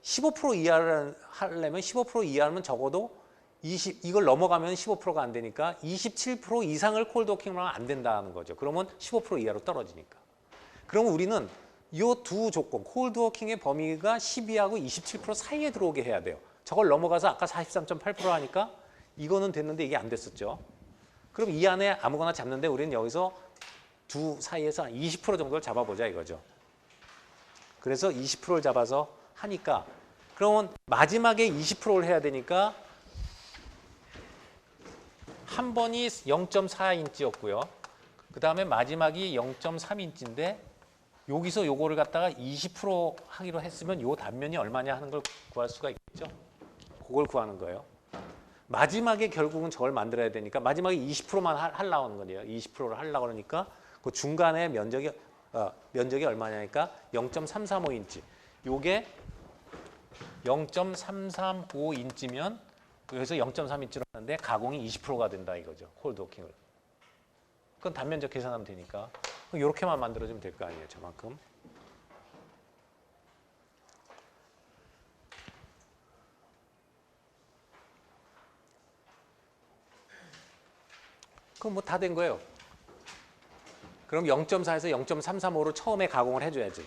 15% 이하를 하려면 15% 이하면 적어도 이걸 넘어가면 15%가 안 되니까 27% 이상을 콜드 워킹을 하면 안 된다는 거죠. 그러면 15% 이하로 떨어지니까. 그러면 우리는 이 두 조건, 콜드 워킹의 범위가 12하고 27% 사이에 들어오게 해야 돼요. 저걸 넘어가서 아까 43.8% 하니까 이거는 됐는데 이게 안 됐었죠. 그럼 이 안에 아무거나 잡는데 우리는 여기서 두 사이에서 20% 정도를 잡아보자 이거죠. 그래서 20%를 잡아서 하니까 그러면 마지막에 20%를 해야 되니까 한 번이 0.4인치였고요. 그 다음에 마지막이 0.3인치인데 여기서 요거를 갖다가 20% 하기로 했으면 요 단면이 얼마냐 하는 걸 구할 수가 있겠죠. 그걸 구하는 거예요. 마지막에 결국은 저걸 만들어야 되니까 마지막에 20%만 하려고 하는 거예요. 20%를 하려고 그러니까 그 중간에 면적이 얼마냐니까 0.335인치. 요게 0.335인치면 여기서 0.3인치로 하는데 가공이 20%가 된다 이거죠. 콜드 워킹을. 그건 단면적 계산하면 되니까 이렇게만 만들어주면 될 거 아니에요. 저만큼. 그럼 뭐 다 된 거예요. 그럼 0.4에서 0.335로 처음에 가공을 해줘야지.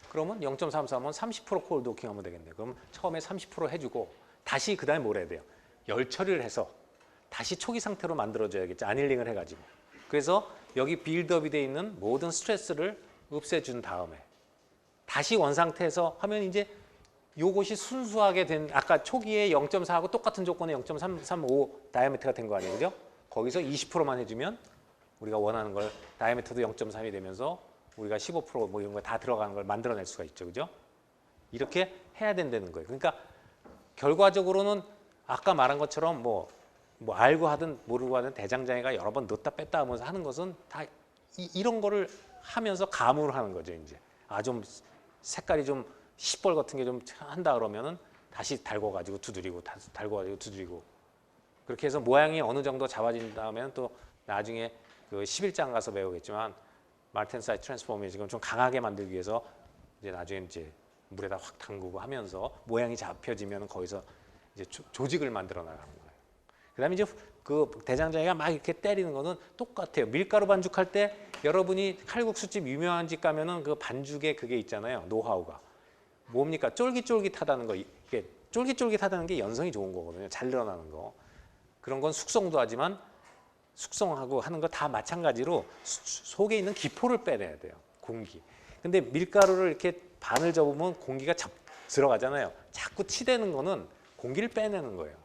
그러면 0.335면 30% 콜드 워킹 하면 되겠네요. 그럼 처음에 30% 해주고 다시 그 다음에 뭘 해야 돼요? 열 처리를 해서 다시 초기 상태로 만들어줘야겠죠. 아닐링을 해가지고. 그래서 여기 빌드업이 돼 있는 모든 스트레스를 없애준 다음에 다시 원상태에서 하면 이제 요것이 순수하게 된 아까 초기에 0.4하고 똑같은 조건의 0.335 다이아미터가 된 거 아니에요. 그죠? 거기서 20%만 해주면 우리가 원하는 걸 다이아미터도 0.3이 되면서 우리가 15%뭐 이런 거 다 들어가는 걸 만들어낼 수가 있죠. 그죠? 이렇게 해야 된다는 거예요. 그러니까 결과적으로는 아까 말한 것처럼 뭐 알고 하든 모르고 하든 대장장이가 여러 번 넣었다 뺐다 하면서 하는 것은 다 이런 거를 하면서 감으로 하는 거죠. 이제 좀 색깔이 좀 시뻘 같은 게 좀 한다 그러면은 다시 달궈가지고 두드리고 달궈가지고 두드리고 그렇게 해서 모양이 어느 정도 잡아진 다음에는 또 나중에 그 11장 가서 배우겠지만 말텐사이트 트랜스포머를 지금 좀 강하게 만들기 위해서 이제 나중에 이제 물에다 확 담그고 하면서 모양이 잡혀지면 거기서 이제 조직을 만들어 나가는 거예요. 그다음에 이제 그 대장장이가 막 이렇게 때리는 거는 똑같아요. 밀가루 반죽할 때 여러분이 칼국수집 유명한 집 가면은 그 반죽에 그게 있잖아요. 노하우가 뭡니까? 쫄깃쫄깃하다는 거. 이게 쫄깃쫄깃하다는 게 연성이 좋은 거거든요. 잘 늘어나는 거. 그런 건 숙성도 하지만 숙성하고 하는 거 다 마찬가지로 속에 있는 기포를 빼내야 돼요. 공기. 근데 밀가루를 이렇게 반을 접으면 공기가 들어가잖아요. 자꾸 치대는 거는 공기를 빼내는 거예요.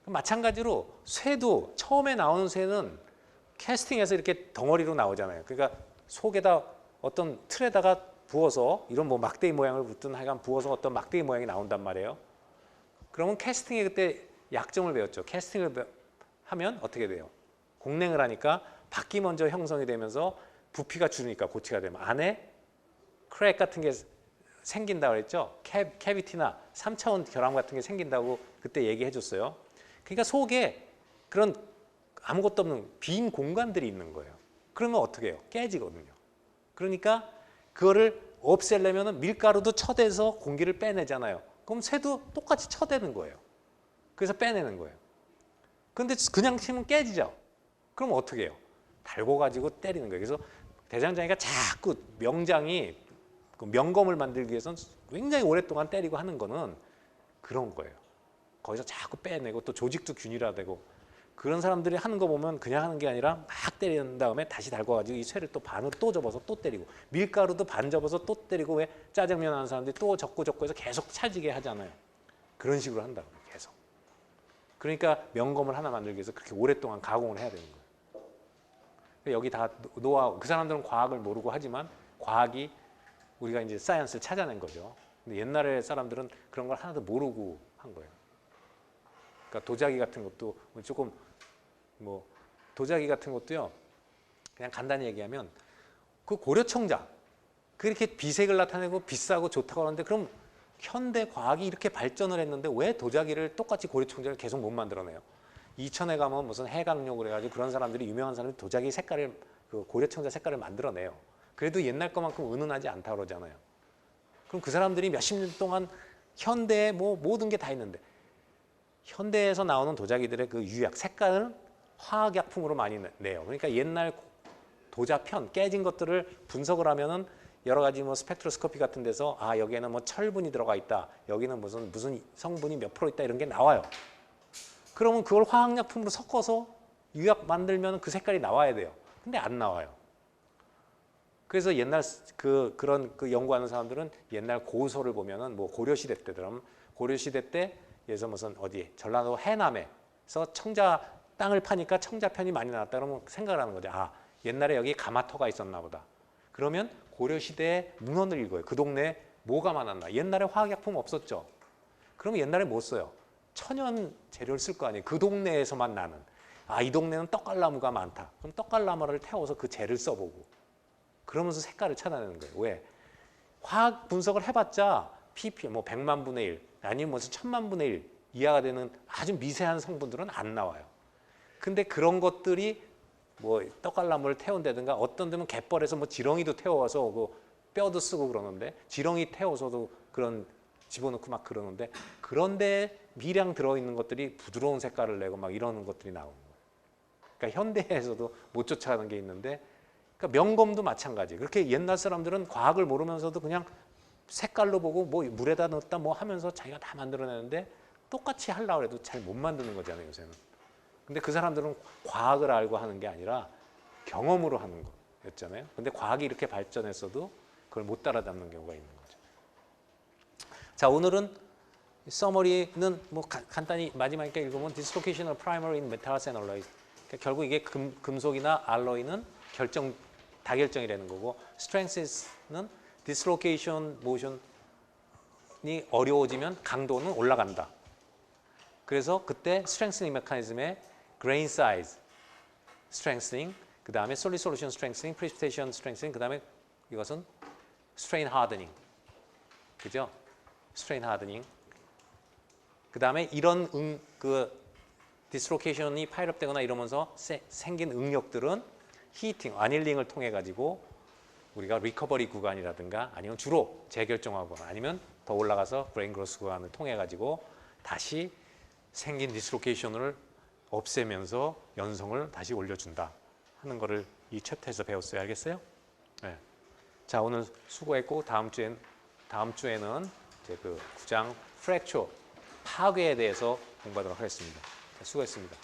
마찬가지로 쇠도 처음에 나오는 쇠는 캐스팅해서 이렇게 덩어리로 나오잖아요. 그러니까 속에다 어떤 틀에다가 부어서 이런 뭐 막대기 모양을 붙든 하여간 부어서 어떤 막대기 모양이 나온단 말이에요. 그러면 캐스팅에 그때 약점을 배웠죠. 캐스팅을 하면 어떻게 돼요? 공냉을 하니까 바퀴 먼저 형성이 되면서 부피가 줄으니까 고치가 되면 안에 크랙 같은 게 생긴다고 그랬죠. 캐비티나 3차원 결함 같은 게 생긴다고 그때 얘기해 줬어요. 그러니까 속에 그런 아무것도 없는 빈 공간들이 있는 거예요. 그러면 어떻게 해요? 깨지거든요. 그러니까 그거를 없애려면 밀가루도 쳐대서 공기를 빼내잖아요. 그럼 쇠도 똑같이 쳐대는 거예요. 그래서 빼내는 거예요. 그런데 그냥 치면 깨지죠. 그럼 어떻게 해요? 달궈가지고 때리는 거예요. 그래서 대장장이가 자꾸 명장이 그 명검을 만들기 위해서는 굉장히 오랫동안 때리고 하는 거는 그런 거예요. 거기서 자꾸 빼내고 또 조직도 균일화되고 그런 사람들이 하는 거 보면 그냥 하는 게 아니라 막 때린 다음에 다시 달궈가지고 이 쇠를 또 반으로 또 접어서 또 때리고 밀가루도 반 접어서 또 때리고 왜 짜장면 하는 사람들이 또 접고 해서 계속 찰지게 하잖아요. 그런 식으로 한다고 계속. 그러니까 명검을 하나 만들기 위해서 그렇게 오랫동안 가공을 해야 되는 거예요. 여기 다 노하우, 그 사람들은 과학을 모르고 하지만 과학이 우리가 이제 사이언스를 찾아낸 거죠. 근데 옛날에 사람들은 그런 걸 하나도 모르고 한 거예요. 그러니까 도자기 같은 것도 조금 뭐 도자기 같은 것도요. 그냥 간단히 얘기하면 그 고려청자 그렇게 비색을 나타내고 비싸고 좋다고 하는데 그럼 현대 과학이 이렇게 발전을 했는데 왜 도자기를 똑같이 고려청자를 계속 못 만들어내요? 이천에 가면 무슨 해강료 그래가지고 그런 사람들이 유명한 사람들이 도자기 색깔을 그 고려청자 색깔을 만들어내요. 그래도 옛날 것만큼 은은하지 않다 그러잖아요. 그럼 그 사람들이 몇십 년 동안 현대에 뭐 모든 게 다 있는데 현대에서 나오는 도자기들의 그 유약 색깔은 화학약품으로 많이 내요. 그러니까 옛날 도자편 깨진 것들을 분석을 하면은 여러 가지 뭐 스펙트로스코피 같은 데서 아 여기에는 뭐 철분이 들어가 있다. 여기는 무슨 성분이 몇 프로 있다 이런 게 나와요. 그러면 그걸 화학약품으로 섞어서 유약 만들면 그 색깔이 나와야 돼요. 근데 안 나와요. 그래서 옛날 그런 연구하는 사람들은 옛날 고서를 보면은 뭐 고려시대 때처럼 고려시대 때 예를 무슨 어디 전라도 해남에서 청자 땅을 파니까 청자편이 많이 나왔다 그러면 생각을 하는 거죠. 아 옛날에 여기 가마터가 있었나 보다. 그러면 고려시대의 문헌을 읽어요. 그 동네에 뭐가 많았나. 옛날에 화학약품 없었죠. 그러면 옛날에 뭐 써요? 천연 재료를 쓸 거 아니에요. 그 동네에서만 나는. 아 이 동네는 떡갈나무가 많다. 그럼 떡갈나무를 태워서 그 재를 써보고 그러면서 색깔을 찾아내는 거예요. 왜? 화학 분석을 해봤자 ppm 뭐 100만 분의 1 아니면 무슨 1000만 분의 1 이하가 되는 아주 미세한 성분들은 안 나와요. 근데 그런 것들이 뭐 떡갈나무를 태운다든가 어떤 데는 갯벌에서 뭐 지렁이도 태워서 그 뼈도 쓰고 그러는데 지렁이 태워서도 그런 집어넣고 막 그러는데 그런데 미량 들어있는 것들이 부드러운 색깔을 내고 막 이러는 것들이 나오는 거예요. 그러니까 현대에서도 못 쫓아가는 게 있는데 그러니까 명검도 마찬가지. 그렇게 옛날 사람들은 과학을 모르면서도 그냥 색깔로 보고 뭐 물에다 넣었다 뭐 하면서 자기가 다 만들어내는데 똑같이 하려고 해도 잘 못 만드는 거잖아요, 요새는. 근데 그 사람들은 과학을 알고 하는 게 아니라 경험으로 하는 거였잖아요. 근데 과학이 이렇게 발전했어도 그걸 못 따라잡는 경우가 있는 거죠. 자, 오늘은 서머리는 뭐 간단히 마지막에 읽으면 dislocation of primer in metals and alloys. 그러니까 결국 이게 금속이나 알로이는 다결정이라는 거고 strengths는 dislocation motion이 어려워지면 강도는 올라간다. 그래서 그때 strengthening mechanism의 grain size strengthening, 그 다음에 solid solution strengthening, precipitation strengthening, 그 다음에 이것은 strain hardening, 그죠? strain hardening. 그 다음에 이런 dislocation이 파일업되거나 이러면서 생긴 응력들은 히팅, 아닐링을 통해 가지고 우리가 리커버리 구간이라든가 아니면 주로 재결정하거나 아니면 더 올라가서 브레인 그로스 구간을 통해 가지고 다시 생긴 디스로케이션을 없애면서 연성을 다시 올려준다 하는 거를 이 챕터에서 배웠어요. 알겠어요? 네. 자, 오늘 수고했고 다음 주에는 이제 그 9장 프랙처 파괴에 대해서 공부하도록 하겠습니다. 자, 수고했습니다.